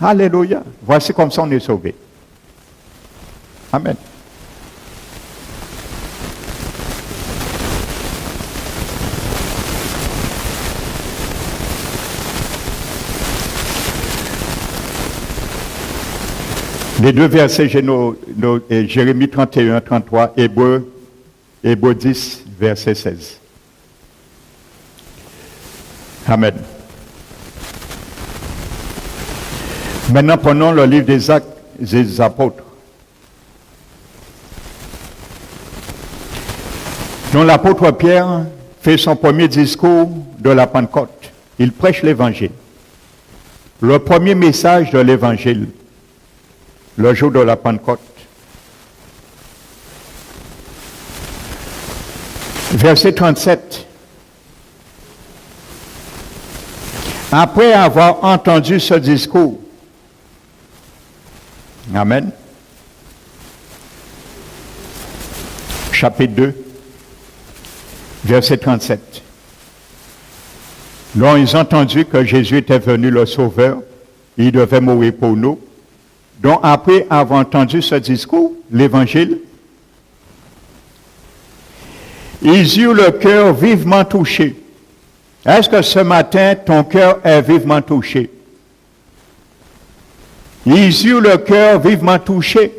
Alléluia. Voici comme ça on est sauvé. Amen. Les deux versets, Jérémie 31, 33, Hébreux 10, verset 16. Amen. Maintenant, prenons le livre des Actes des Apôtres, dont l'apôtre Pierre fait son premier discours de la Pentecôte. Il prêche l'Évangile. Le premier message de l'Évangile, le jour de la Pentecôte. Verset 37. Après avoir entendu ce discours, Amen. Chapitre 2, verset 37. Donc, ils ont entendu que Jésus était venu le Sauveur, il devait mourir pour nous. Donc, après avoir entendu ce discours, l'Évangile, ils eurent le cœur vivement touché. Est-ce que ce matin, ton cœur est vivement touché? Ils eurent le cœur vivement touché.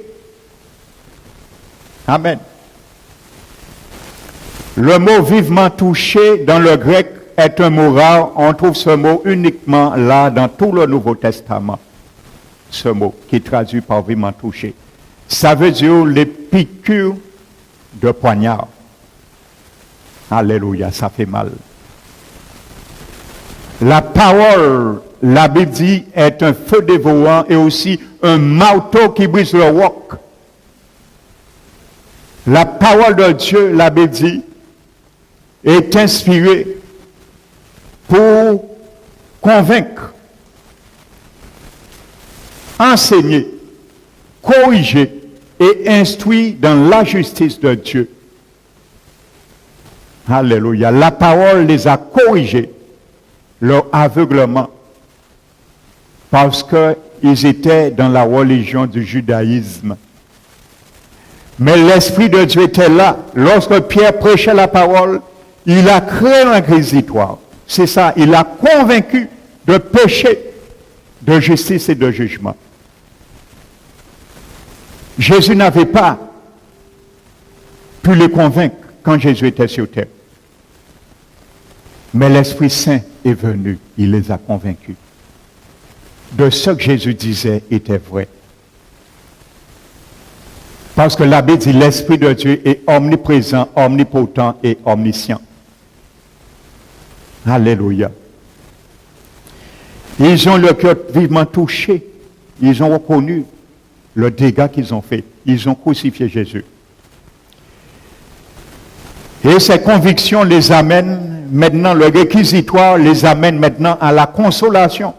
Amen. Le mot vivement touché dans le grec est un mot rare. On trouve ce mot uniquement là dans tout le Nouveau Testament. Ce mot qui est traduit par vivement touché. Ça veut dire les piqûres de poignard. Alléluia, ça fait mal. La parole, la Bible dit, est un feu dévorant et aussi un marteau qui brise le roc. La parole de Dieu, l'abbé dit, est inspirée pour convaincre, enseigner, corriger et instruire dans la justice de Dieu. Alléluia. La parole les a corrigés, leur aveuglement, parce qu'ils étaient dans la religion du judaïsme. Mais l'Esprit de Dieu était là. Lorsque Pierre prêchait la parole, il a créé un réquisitoire. C'est ça, il a convaincu de péché, de justice et de jugement. Jésus n'avait pas pu les convaincre quand Jésus était sur terre. Mais l'Esprit Saint est venu, il les a convaincus. De ce que Jésus disait était vrai. Parce que l'abbé dit l'Esprit de Dieu est omniprésent, omnipotent et omniscient. Alléluia. Ils ont le cœur vivement touché. Ils ont reconnu le dégât qu'ils ont fait. Ils ont crucifié Jésus. Et ces convictions les amènent maintenant, le réquisitoire les amène maintenant à la consolation.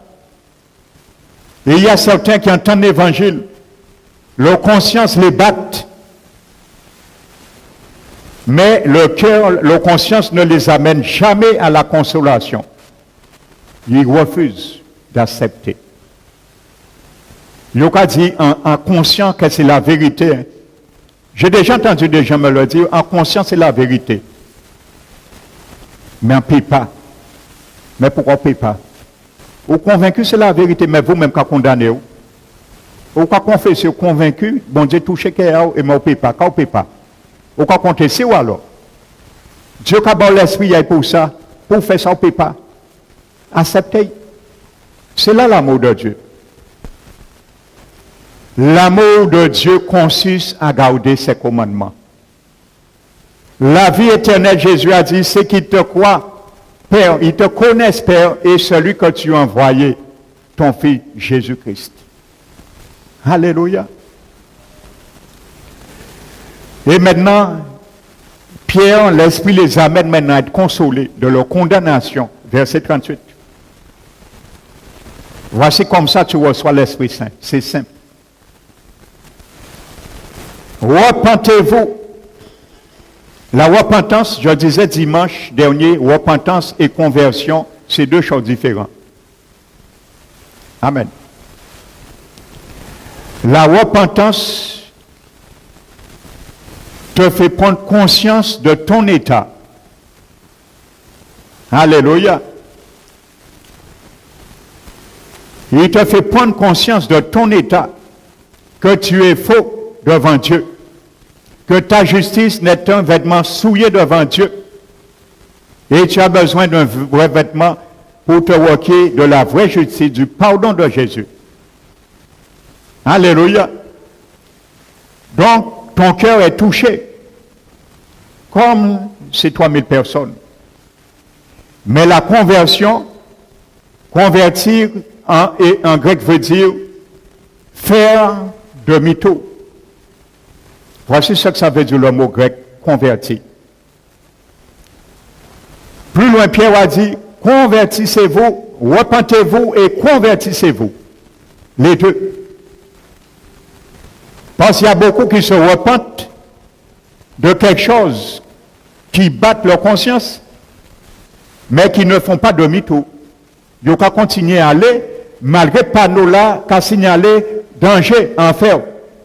Et il y a certains qui entendent l'évangile. Leur conscience les batte. Mais le cœur, leur conscience ne les amène jamais à la consolation. Ils refusent d'accepter. Ils ont dit en conscience que c'est la vérité. J'ai déjà entendu des gens me le dire, en conscience c'est la vérité. Mais on ne paye pas. Mais pourquoi on ne paye pas? Vous convaincu c'est la vérité, mais vous-même qui condamnez. Ou quand confesser, convaincu, bon Dieu touche que et moi ne paye pas. Quand on ne paye pas. Ou quand compter, c'est où alors? Dieu qui a bon l'esprit pour ça, pour faire ça, on ne paye pas. Acceptez. C'est là l'amour de Dieu. L'amour de Dieu consiste à garder ses commandements. La vie éternelle, Jésus a dit, c'est qu'ils te croient, Père, ils te connaissent, Père, et celui que tu as envoyé, ton Fils Jésus-Christ. Alléluia. Et maintenant, Pierre, l'Esprit les amène maintenant à être consolés de leur condamnation. Verset 38. Voici comme ça tu reçois l'Esprit Saint. C'est simple. Repentez-vous. La repentance, je disais dimanche dernier, repentance et conversion, c'est deux choses différentes. Amen. La repentance te fait prendre conscience de ton état. Alléluia. Il te fait prendre conscience de ton état, que tu es faux devant Dieu, que ta justice n'est un vêtement souillé devant Dieu, et tu as besoin d'un vrai vêtement pour te requier de la vraie justice, du pardon de Jésus. Alléluia. Donc, ton cœur est touché, comme ces 3000 personnes. Mais la conversion, convertir en grec veut dire faire demi-tour. Voici ce que ça veut dire le mot grec, convertir. Plus loin, Pierre a dit, convertissez-vous, repentez-vous et convertissez-vous. Les deux. Parce qu'il y a beaucoup qui se repentent de quelque chose qui battent leur conscience, mais qui ne font pas demi-tour. Ils ont qu'à continuer à aller, malgré panneau là, qu'à signaler danger, enfer,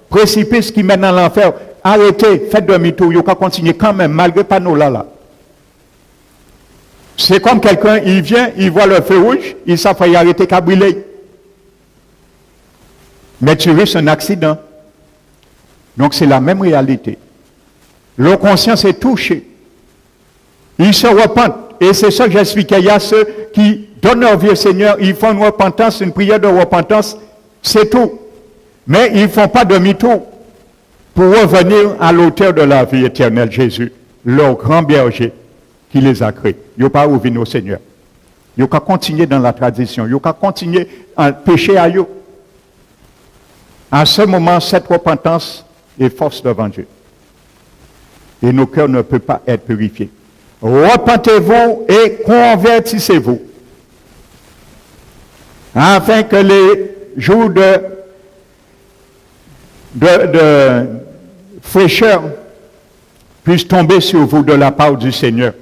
précipice qui mène à l'enfer. Arrêtez, faites demi-tour, ils ont qu'à continuer quand même, malgré panneau là. C'est comme quelqu'un, il vient, il voit le feu rouge, il s'affaille arrêter qu'à brûler. Mais tu risques un accident. Donc c'est la même réalité. Leur conscience est touchée. Ils se repentent. Et c'est ça que j'expliquais. Il y a ceux qui donnent leur vie au Seigneur, ils font une repentance, une prière de repentance, c'est tout. Mais ils ne font pas demi-tour pour revenir à l'auteur de la vie éternelle, Jésus, leur grand berger qui les a créés. Ils n'ont pas revenir au Seigneur. Ils n'ont qu'à continuer dans la tradition. Ils n'ont qu'à continuer à pécher à eux. À ce moment, cette repentance est force devant Dieu. et nos cœurs ne peuvent pas être purifiés. Repentez-vous et convertissez-vous, afin que les jours de fraîcheur puissent tomber sur vous de la part du Seigneur,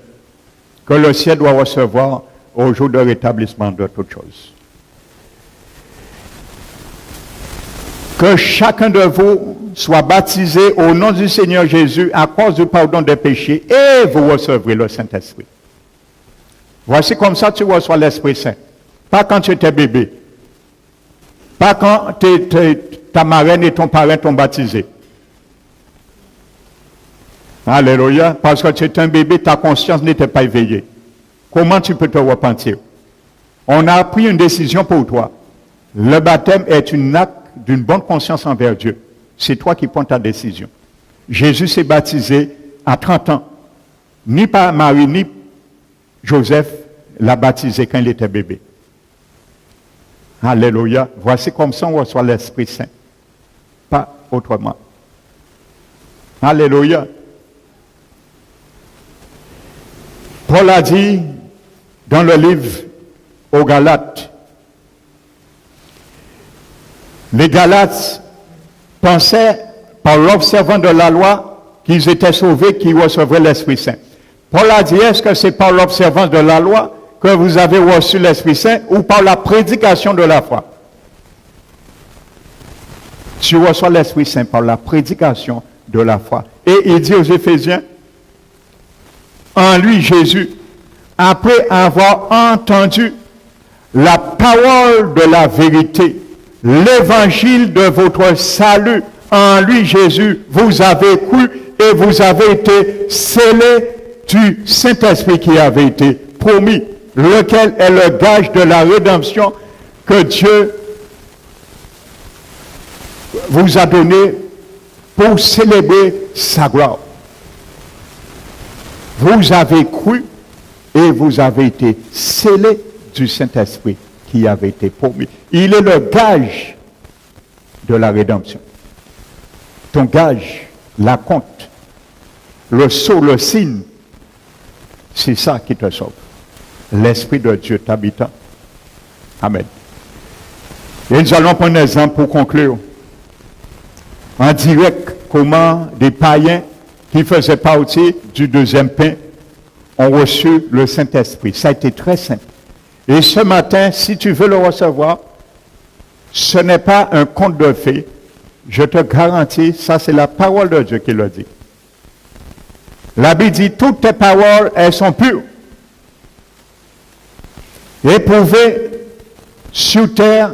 que le ciel doit recevoir au jour de rétablissement de toutes choses. Que chacun de vous soit baptisé au nom du Seigneur Jésus à cause du pardon des péchés et vous recevrez le Saint-Esprit. Voici comme ça tu reçois l'Esprit Saint. Pas quand tu étais bébé. Pas quand ta marraine et ton parrain t'ont baptisé. Alléluia. Parce que tu étais un bébé, ta conscience n'était pas éveillée. Comment tu peux te repentir? On a pris une décision pour toi. Le baptême est un acte d'une bonne conscience envers Dieu. C'est toi qui prends ta décision. Jésus s'est baptisé à 30 ans. Ni par Marie, ni Joseph l'a baptisé quand il était bébé. Alléluia. Voici comme ça on reçoit l'Esprit Saint. Pas autrement. Alléluia. Paul a dit dans le livre aux Galates, les Galates pensaient, par l'observant de la loi, qu'ils étaient sauvés, qu'ils recevraient l'Esprit Saint. Paul a dit, est-ce que c'est par l'observance de la loi que vous avez reçu l'Esprit Saint ou par la prédication de la foi? Tu reçois l'Esprit Saint par la prédication de la foi. Et il dit aux Éphésiens, en lui, Jésus, après avoir entendu la parole de la vérité, l'évangile de votre salut, en lui, Jésus, vous avez cru et vous avez été scellés du Saint-Esprit qui avait été promis, lequel est le gage de la rédemption que Dieu vous a donné pour célébrer sa gloire. Vous avez cru et vous avez été scellés du Saint-Esprit qui avait été promis. Il est le gage de la rédemption. Ton gage, la compte, le sceau, le signe, c'est ça qui te sauve. L'Esprit de Dieu t'habitant. Amen. Et nous allons prendre un exemple pour conclure. En direct, comment des païens qui faisaient partie du deuxième pain ont reçu le Saint-Esprit. Ça a été très simple. Et ce matin, si tu veux le recevoir, ce n'est pas un conte de fées. Je te garantis, ça c'est la parole de Dieu qui le dit. La Bible dit, toutes tes paroles, elles sont pures. Éprouvez sur terre,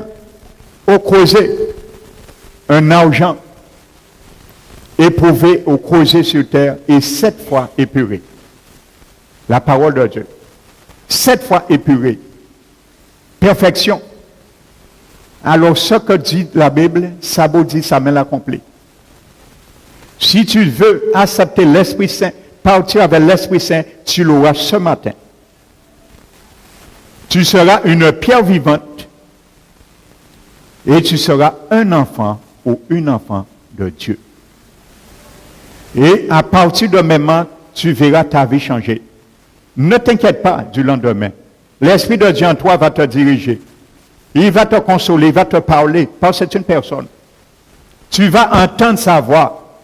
au creuset, un argent. Éprouvé au creuset sur terre et 7 fois épuré. La parole de Dieu. 7 fois épuré. Perfection. Alors ce que dit la Bible, ça vous dit, ça met l'accompli. Si tu veux accepter l'Esprit Saint, partir avec l'Esprit Saint, tu l'auras ce matin. Tu seras une pierre vivante et tu seras un enfant ou une enfant de Dieu. Et à partir de maintenant, tu verras ta vie changer. Ne t'inquiète pas du lendemain. L'Esprit de Dieu en toi va te diriger. Il va te consoler, il va te parler, parce que c'est une personne. Tu vas entendre sa voix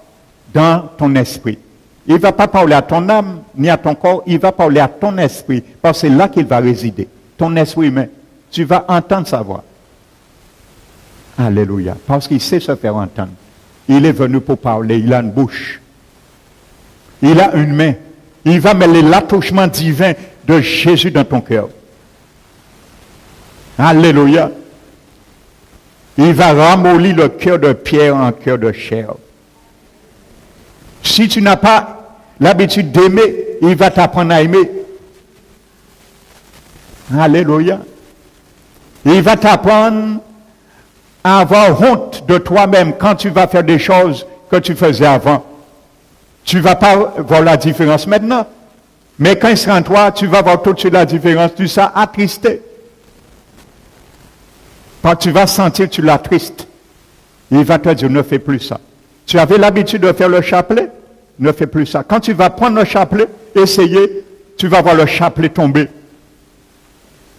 dans ton esprit. Il ne va pas parler à ton âme, ni à ton corps, il va parler à ton esprit, parce que c'est là qu'il va résider. Ton esprit humain. Tu vas entendre sa voix. Alléluia. Parce qu'il sait se faire entendre. Il est venu pour parler, il a une bouche. Il a une main. Il va mêler l'attouchement divin de Jésus dans ton cœur. Alléluia. Il va ramollir le cœur de pierre en cœur de chair. Si tu n'as pas l'habitude d'aimer, il va t'apprendre à aimer. Alléluia. Il va t'apprendre à avoir honte de toi-même quand tu vas faire des choses que tu faisais avant. Tu ne vas pas voir la différence maintenant. Mais quand il sera en toi, tu vas voir tout de suite la différence. Tu seras attristé. Quand tu vas sentir que tu l'as triste, il va te dire, ne fais plus ça. Tu avais l'habitude de faire le chapelet, ne fais plus ça. Quand tu vas prendre le chapelet, essayer, tu vas voir le chapelet tomber.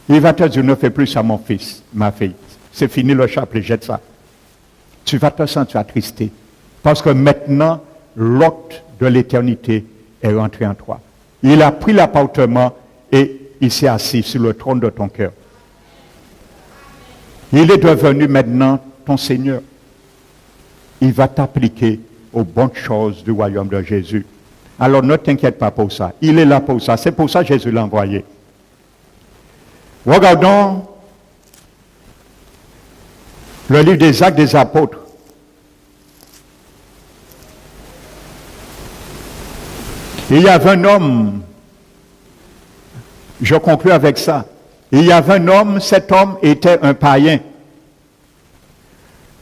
Il va te dire, ne fais plus ça, mon fils, ma fille. C'est fini le chapelet, jette ça. Tu vas te sentir attristé. Parce que maintenant, l'hôte de l'éternité est rentré en toi. Il a pris l'appartement et il s'est assis sur le trône de ton cœur. Il est devenu maintenant ton Seigneur. Il va t'appliquer aux bonnes choses du royaume de Jésus. Alors ne t'inquiète pas pour ça. Il est là pour ça. C'est pour ça que Jésus l'a envoyé. Regardons le livre des Actes des Apôtres. Il y avait un homme, je conclue avec ça, il y avait un homme, cet homme était un païen.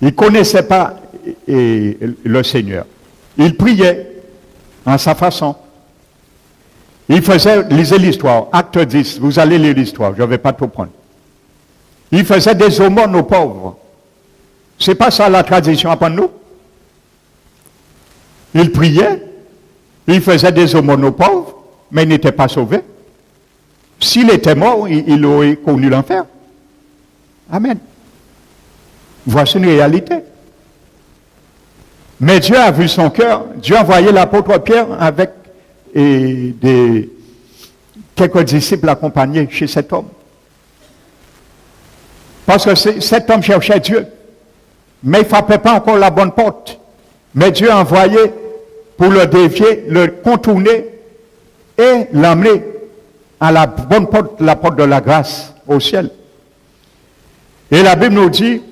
Il ne connaissait pas le Seigneur. Il priait en sa façon. Il faisait, lisez l'histoire, Acte 10, vous allez lire l'histoire, je ne vais pas tout prendre. Il faisait des aumônes aux pauvres. C'est pas ça la tradition après nous? Il priait, il faisait des aumônes aux pauvres, mais il n'était pas sauvé. S'il était mort, il aurait connu l'enfer. Amen. Voici une réalité. Mais Dieu a vu son cœur. Dieu a envoyé l'apôtre Pierre avec quelques disciples accompagnés chez cet homme. Parce que cet homme cherchait Dieu. Mais il ne frappait pas encore la bonne porte. Mais Dieu a envoyé pour le dévier, le contourner et l'amener à la bonne porte, la porte de la grâce au ciel. Et la Bible nous dit,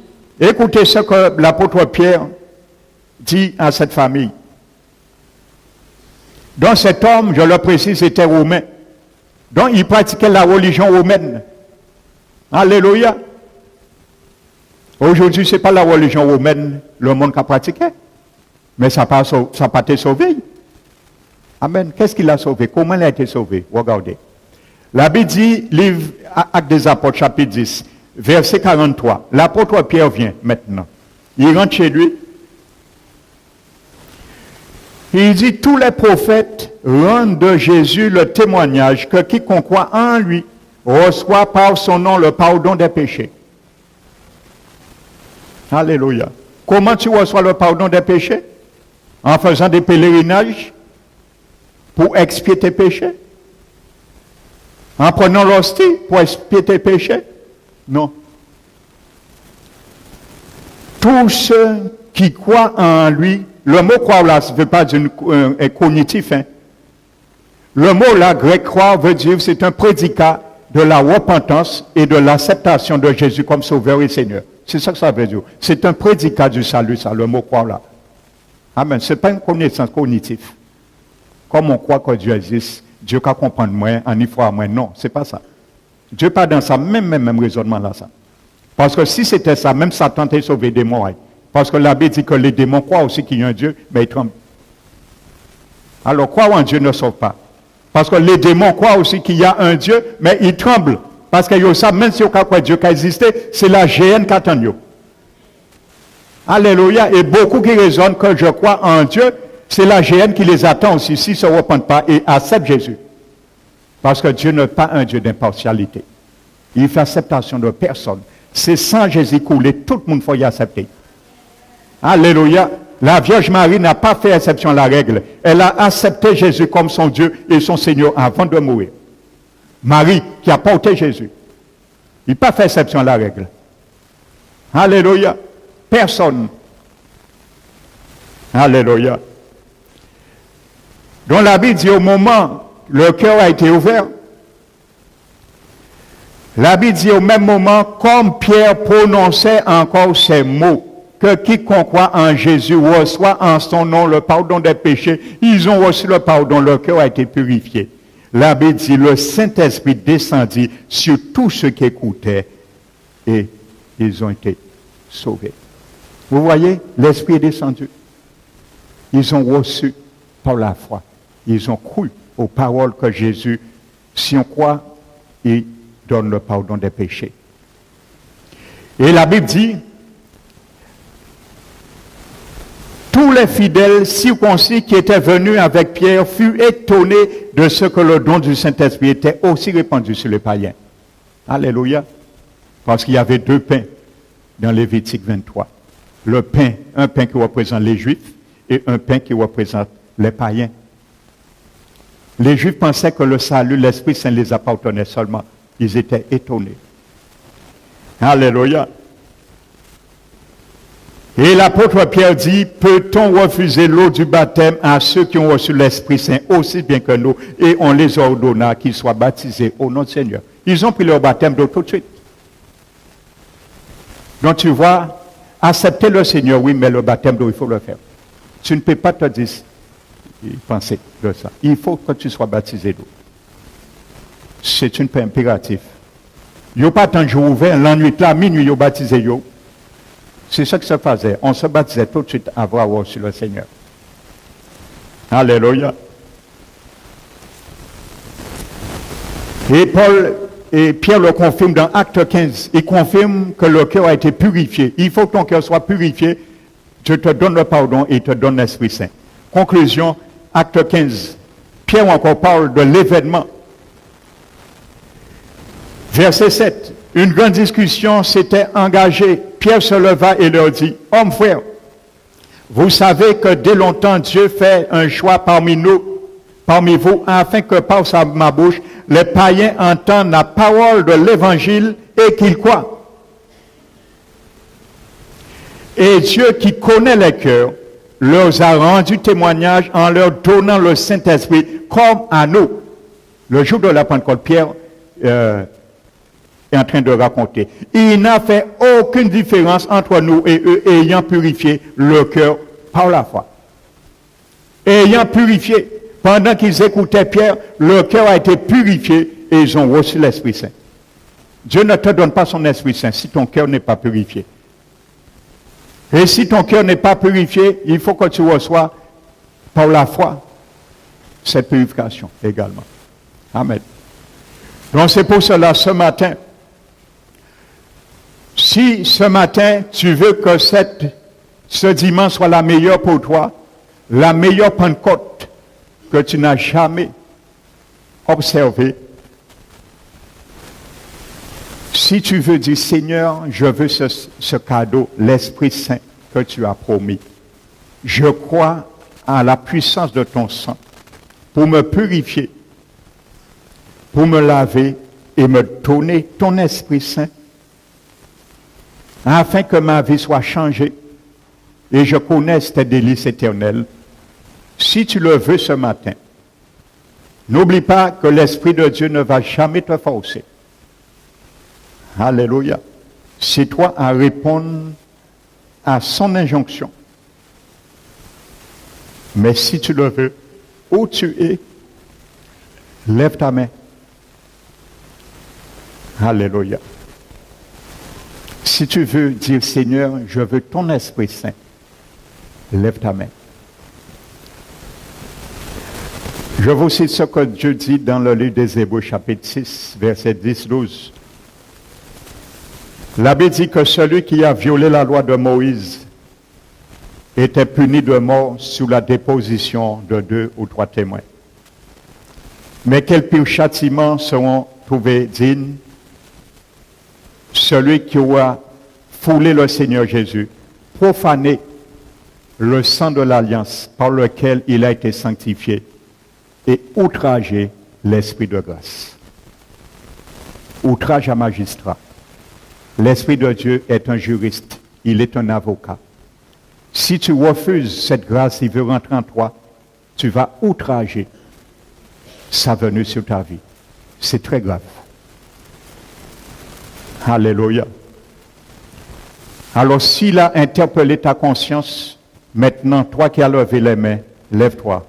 écoutez ce que l'apôtre Pierre dit à cette famille. Donc cet homme, je le précise, était romain. Donc il pratiquait la religion romaine. Alléluia. Aujourd'hui, ce n'est pas la religion romaine le monde qui a pratiqué. Mais ça n'a pas été sauvé. Amen. Qu'est-ce qu'il a sauvé? Comment il a été sauvé? Regardez. La Bible dit, livre Actes des Apôtres, chapitre 10, verset 43. L'apôtre Pierre vient maintenant. Il rentre chez lui. Il dit, tous les prophètes rendent de Jésus le témoignage que quiconque croit en lui reçoit par son nom le pardon des péchés. Alléluia. Comment tu reçois le pardon des péchés? En faisant des pèlerinages pour expier tes péchés? En prenant l'hostie pour expier tes péchés? Non. Tous ceux qui croient en lui, le mot croire là, ça ne veut pas dire un cognitif. Hein. Le mot là, grec croire, veut dire c'est un prédicat de la repentance et de l'acceptation de Jésus comme Sauveur et Seigneur. C'est ça que ça veut dire. C'est un prédicat du salut, ça, le mot croire là. Amen. Ce n'est pas une connaissance cognitive. Comme on croit que Dieu existe, Dieu peut comprendre moins, en y croire moins. Non, ce n'est pas ça. Dieu pas dans ça, même raisonnement là, ça. Parce que si c'était ça, même Satan t'a sauvé des démons. Hein. Parce que la Bible dit que les démons croient aussi qu'il y a un Dieu, mais ils tremblent. Alors, croire en Dieu ne sauve pas. Parce que les démons croient aussi qu'il y a un Dieu, mais ils tremblent. Parce qu'ils savent, même si on croit que Dieu a existé, c'est la géhenne qui attend Dieu. Alléluia. Et beaucoup qui raisonnent que je crois en Dieu, c'est la géhenne qui les attend aussi, s'ils ne se repentent pas et acceptent Jésus. Parce que Dieu n'est pas un Dieu d'impartialité. Il fait acceptation de personne. C'est sans Jésus coulé, tout le monde faut y accepter. Alléluia. La Vierge Marie n'a pas fait exception à la règle. Elle a accepté Jésus comme son Dieu et son Seigneur avant de mourir. Marie qui a porté Jésus. Il n'a pas fait exception à la règle. Alléluia. Personne. Alléluia. Donc la Bible dit au moment, le cœur a été ouvert. La Bible dit au même moment, comme Pierre prononçait encore ces mots, que quiconque croit en Jésus reçoit en son nom le pardon des péchés. Ils ont reçu le pardon, leur cœur a été purifié. La Bible dit, le Saint-Esprit descendit sur tous ceux qui écoutaient et ils ont été sauvés. Vous voyez, l'Esprit est descendu. Ils ont reçu par la foi. Ils ont cru aux paroles que Jésus, si on croit, il donne le pardon des péchés. Et la Bible dit, tous les fidèles circoncis qui étaient venus avec Pierre furent étonnés de ce que le don du Saint-Esprit était aussi répandu sur les païens. Alléluia. Parce qu'il y avait 2 pains dans Lévitique 23. Le pain, un pain qui représente les Juifs et un pain qui représente les païens. Les Juifs pensaient que le salut, l'Esprit Saint les appartenait seulement. Ils étaient étonnés. Alléluia. Et l'apôtre Pierre dit, peut-on refuser l'eau du baptême à ceux qui ont reçu l'Esprit Saint aussi bien que nous, et on les ordonna qu'ils soient baptisés au nom du Seigneur. Ils ont pris leur baptême d'eau tout de suite. Donc tu vois, accepter le Seigneur, oui, mais le baptême d'eau, il faut le faire. Tu ne peux pas te dire, penser de ça. Il faut que tu sois baptisé d'eau. C'est un impératif. Il n'y a pas tant de jours ouverts, la nuit, là, minuit, ils ont baptisé. C'est ça que se faisait. On se baptisait tout de suite avant avoir reçu le Seigneur. Alléluia. Et Paul et Pierre le confirme dans Acte 15. Il confirme que le cœur a été purifié. Il faut que ton cœur soit purifié. Je te donne le pardon et te donne l'Esprit Saint. Conclusion, Acte 15. Pierre encore parle de l'événement. Verset 7. Une grande discussion s'était engagée. Pierre se leva et leur dit, « Hommes frères, vous savez que dès longtemps Dieu fait un choix parmi vous, afin que par ma bouche, les païens entendent la parole de l'Évangile et qu'ils croient. Et Dieu qui connaît les cœurs, leur a rendu témoignage en leur donnant le Saint-Esprit comme à nous. » Le jour de la Pentecôte, Pierre est en train de raconter. Il n'a fait aucune différence entre nous et eux, ayant purifié le cœur par la foi. Ayant purifié, pendant qu'ils écoutaient Pierre, leur cœur a été purifié et ils ont reçu l'Esprit Saint. Dieu ne te donne pas son Esprit Saint si ton cœur n'est pas purifié. Et si ton cœur n'est pas purifié, il faut que tu reçois par la foi cette purification également. Amen. Donc c'est pour cela, ce matin, si ce matin, tu veux que ce dimanche soit la meilleure pour toi, la meilleure Pentecôte que tu n'as jamais observée, si tu veux dire, Seigneur, je veux ce cadeau, l'Esprit Saint que tu as promis. Je crois à la puissance de ton sang pour me purifier, pour me laver et me donner ton Esprit Saint, afin que ma vie soit changée et je connaisse tes délices éternelles. Si tu le veux ce matin, n'oublie pas que l'Esprit de Dieu ne va jamais te forcer. Alléluia. C'est toi à répondre à son injonction. Mais si tu le veux, où tu es, lève ta main. Alléluia. Si tu veux dire, Seigneur, je veux ton Esprit Saint, lève ta main. Je vous cite ce que Dieu dit dans le livre des Hébreux, chapitre 6, versets 10-12. L'abbé dit que celui qui a violé la loi de Moïse était puni de mort sous la déposition de 2 ou 3 témoins. Mais quels pires châtiments seront trouvés dignes? Celui qui aura foulé le Seigneur Jésus, profané le sang de l'alliance par lequel il a été sanctifié et outragé l'Esprit de grâce. Outrage à magistrat. L'Esprit de Dieu est un juriste, il est un avocat. Si tu refuses cette grâce, il veut rentrer en toi, tu vas outrager sa venue sur ta vie. C'est très grave. Alléluia. Alors s'il a interpellé ta conscience, maintenant, toi qui as levé les mains, lève-toi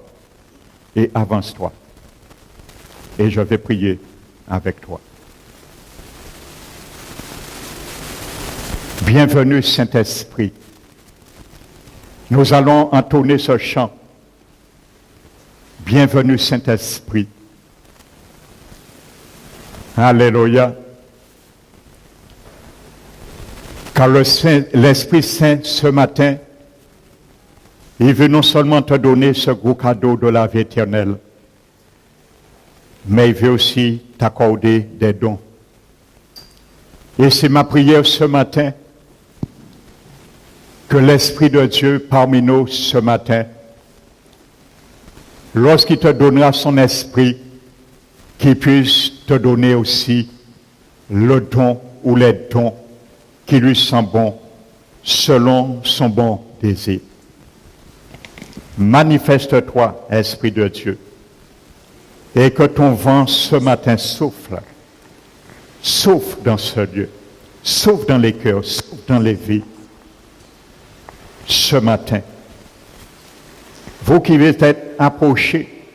et avance-toi. Et je vais prier avec toi. Bienvenue Saint-Esprit. Nous allons entonner ce chant. Bienvenue Saint-Esprit. Alléluia. Car l'Esprit Saint ce matin Il veut non seulement te donner ce gros cadeau de la vie éternelle, mais il veut aussi t'accorder des dons. Et c'est ma prière ce matin que l'Esprit de Dieu parmi nous ce matin, lorsqu'il te donnera son esprit, qu'il puisse te donner aussi le don ou les dons qui lui sont bons selon son bon désir. Manifeste-toi, Esprit de Dieu, et que ton vent ce matin souffle. Souffle dans ce lieu, souffle dans les cœurs, souffle dans les vies. Ce matin, vous qui êtes approchés,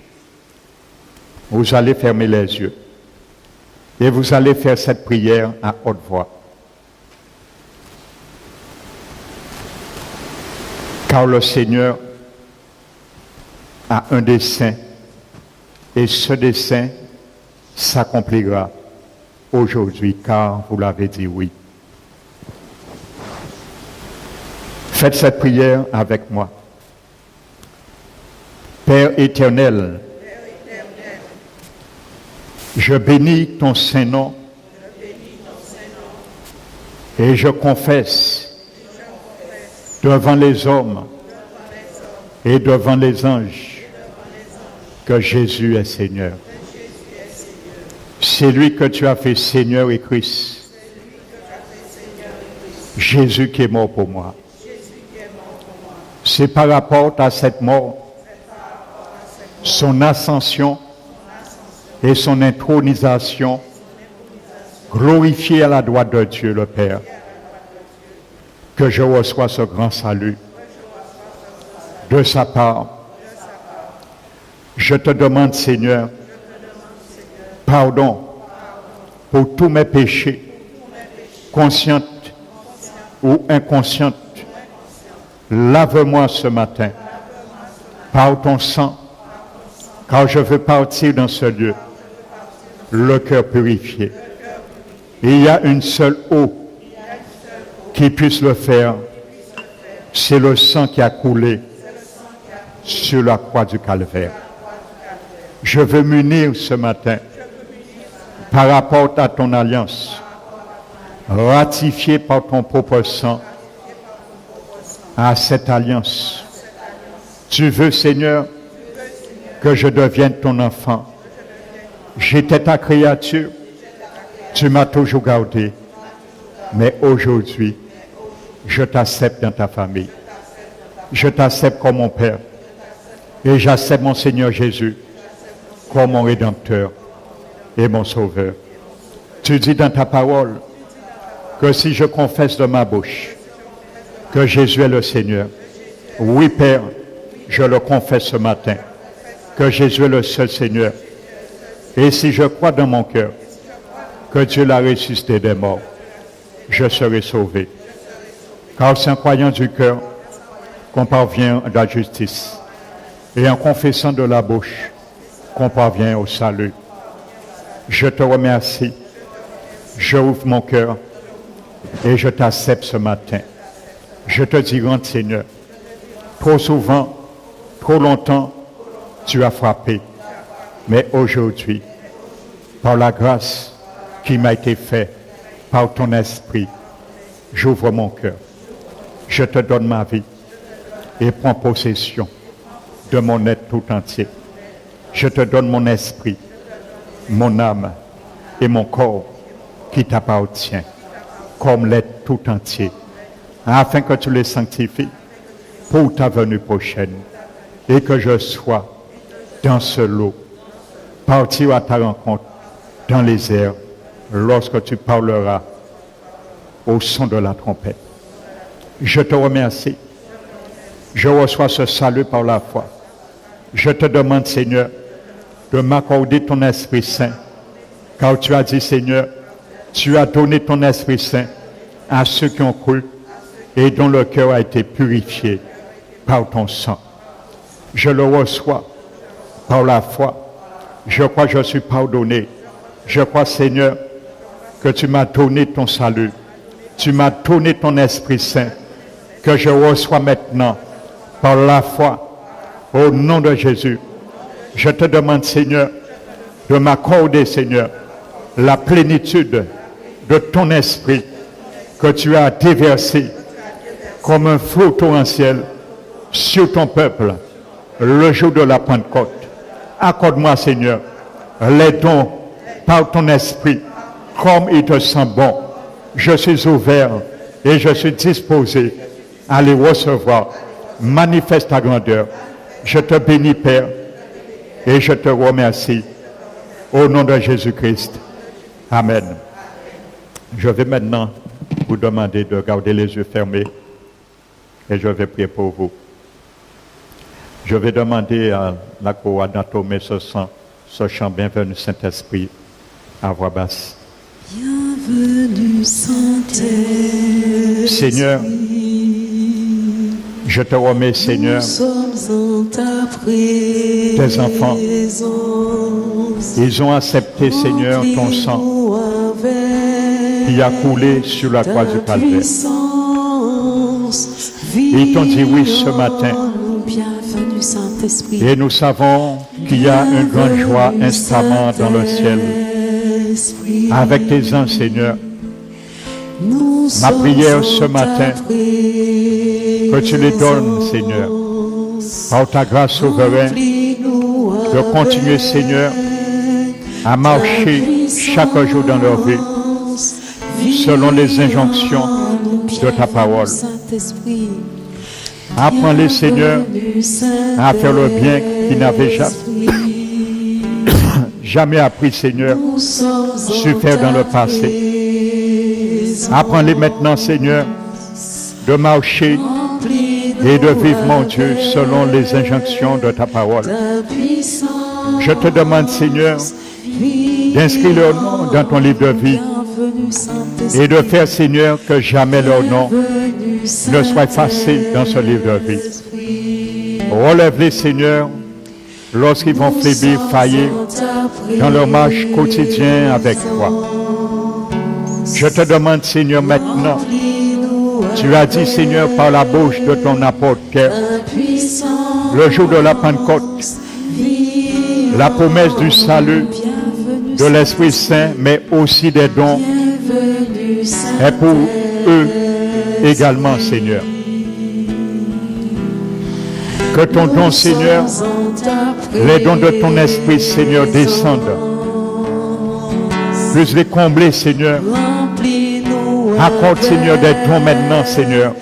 vous allez fermer les yeux et vous allez faire cette prière à haute voix. Car le Seigneur a un dessein et ce dessein s'accomplira aujourd'hui, car vous l'avez dit oui. Faites cette prière avec moi. Père éternel, je bénis ton Saint-Nom et je confesse devant les hommes et devant les anges que Jésus est Seigneur. C'est lui que tu as fait Seigneur et Christ. Jésus qui est mort pour moi. C'est par rapport à cette mort, son ascension et son intronisation, glorifié à la droite de Dieu le Père, que je reçois ce grand salut de sa part. Je te demande, Seigneur, pardon pour tous mes péchés, conscients ou inconscients. Lave-moi ce matin par ton sang, car je veux partir dans ce lieu, le cœur purifié. Il y a une seule eau qui puisse le faire, c'est le sang qui a coulé sur la croix du Calvaire. Je veux m'unir ce matin par rapport à ton alliance, ratifiée par ton propre sang, à cette alliance. Tu veux, Seigneur, que je devienne ton enfant. J'étais ta créature, tu m'as toujours gardé, mais aujourd'hui, je t'accepte dans ta famille. Je t'accepte comme mon Père et j'accepte mon Seigneur Jésus comme mon Rédempteur et mon Sauveur. Tu dis dans ta parole que si je confesse de ma bouche que Jésus est le Seigneur, oui Père, je le confesse ce matin, que Jésus est le seul Seigneur. Et si je crois dans mon cœur que Dieu l'a ressuscité des morts, je serai sauvé. Car c'est en croyant du cœur qu'on parvient à la justice et en confessant de la bouche qu'on parvient au salut. Je te remercie, je ouvre mon cœur et je t'accepte ce matin. Je te dis, grand Seigneur, trop souvent, trop longtemps, tu as frappé. Mais aujourd'hui, par la grâce qui m'a été faite par ton esprit, j'ouvre mon cœur. Je te donne ma vie et prends possession de mon être tout entier. Je te donne mon esprit, mon âme et mon corps qui t'appartient comme l'être tout entier, afin que tu les sanctifies pour ta venue prochaine et que je sois dans ce lot, partir à ta rencontre dans les airs lorsque tu parleras au son de la trompette. Je te remercie. Je reçois ce salut par la foi. Je te demande, Seigneur, de m'accorder ton Esprit Saint, car tu as dit, Seigneur, tu as donné ton Esprit Saint à ceux qui ont cru et dont le cœur a été purifié par ton sang. Je le reçois par la foi. Je crois que je suis pardonné. Je crois, Seigneur, que tu m'as donné ton salut. Tu m'as donné ton Esprit Saint, que je reçois maintenant par la foi, au nom de Jésus. Je te demande, Seigneur, de m'accorder, Seigneur, la plénitude de ton esprit que tu as déversé comme un flot torrentiel sur ton peuple le jour de la Pentecôte. Accorde-moi, Seigneur, les dons par ton esprit comme il te semble bon. Je suis ouvert et je suis disposé à les recevoir. Manifeste ta grandeur. Je te bénis, Père, et je te remercie. Au nom de Jésus-Christ. Amen. Je vais maintenant vous demander de garder les yeux fermés et je vais prier pour vous. Je vais demander à la chorale d'entonner ce chant Bienvenue Saint-Esprit à voix basse. Bienvenue Saint-Esprit. Seigneur, je te remets, Seigneur, tes enfants. Ils ont accepté, Seigneur, ton sang qui a coulé sur la croix du Calvaire. Ils t'ont dit oui ce matin. Et nous savons qu'il y a une grande joie instamment dans le ciel. Avec tes anges, Seigneur, ma prière ce matin, que tu les donnes, Seigneur, par ta grâce souveraine, de continuer, Seigneur, à marcher chaque jour dans leur vie, selon les injonctions de ta parole. Apprends-les, Seigneur, à faire le bien qu'ils n'avaient jamais appris, Seigneur, su faire dans le passé. Apprends-les maintenant, Seigneur, de marcher et de vivre, mon Dieu, selon les injonctions de ta parole. Je te demande, Seigneur, d'inscrire leur nom dans ton livre de vie et de faire, Seigneur, que jamais leur nom ne soit effacé dans ce livre de vie. Relève-les, Seigneur, lorsqu'ils vont faiblir, faillir dans leur marche quotidienne avec toi. Je te demande, Seigneur, maintenant, tu as dit, Seigneur, par la bouche de ton apôtre Pierre, le jour de la Pentecôte, la promesse du salut, de l'Esprit Saint, mais aussi des dons, est pour eux également, Seigneur. Que ton don, Seigneur, les dons de ton Esprit, Seigneur, descendent. Puisse les combler, Seigneur. Accorde, Seigneur, des dons maintenant, Seigneur,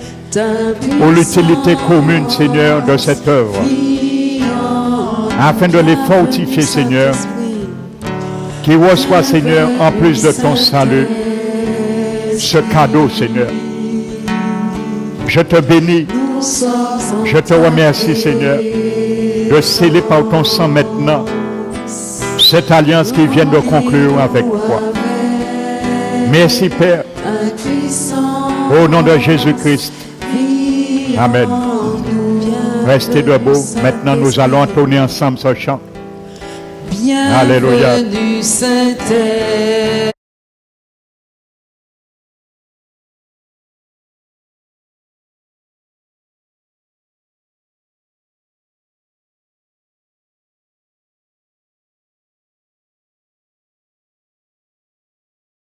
pour l'utilité commune, Seigneur, de cette œuvre, afin de les fortifier, Seigneur, qui reçoit, Seigneur, en plus de ton salut, ce cadeau, Seigneur. Je te bénis, je te remercie, Seigneur, de sceller par ton sang maintenant cette alliance qui vient de conclure avec toi. Merci, Père, au nom de Jésus-Christ. Amen. Restez debout. Maintenant, nous allons entonner ensemble ce chant. Alléluia. Bienvenue Saint-Esprit.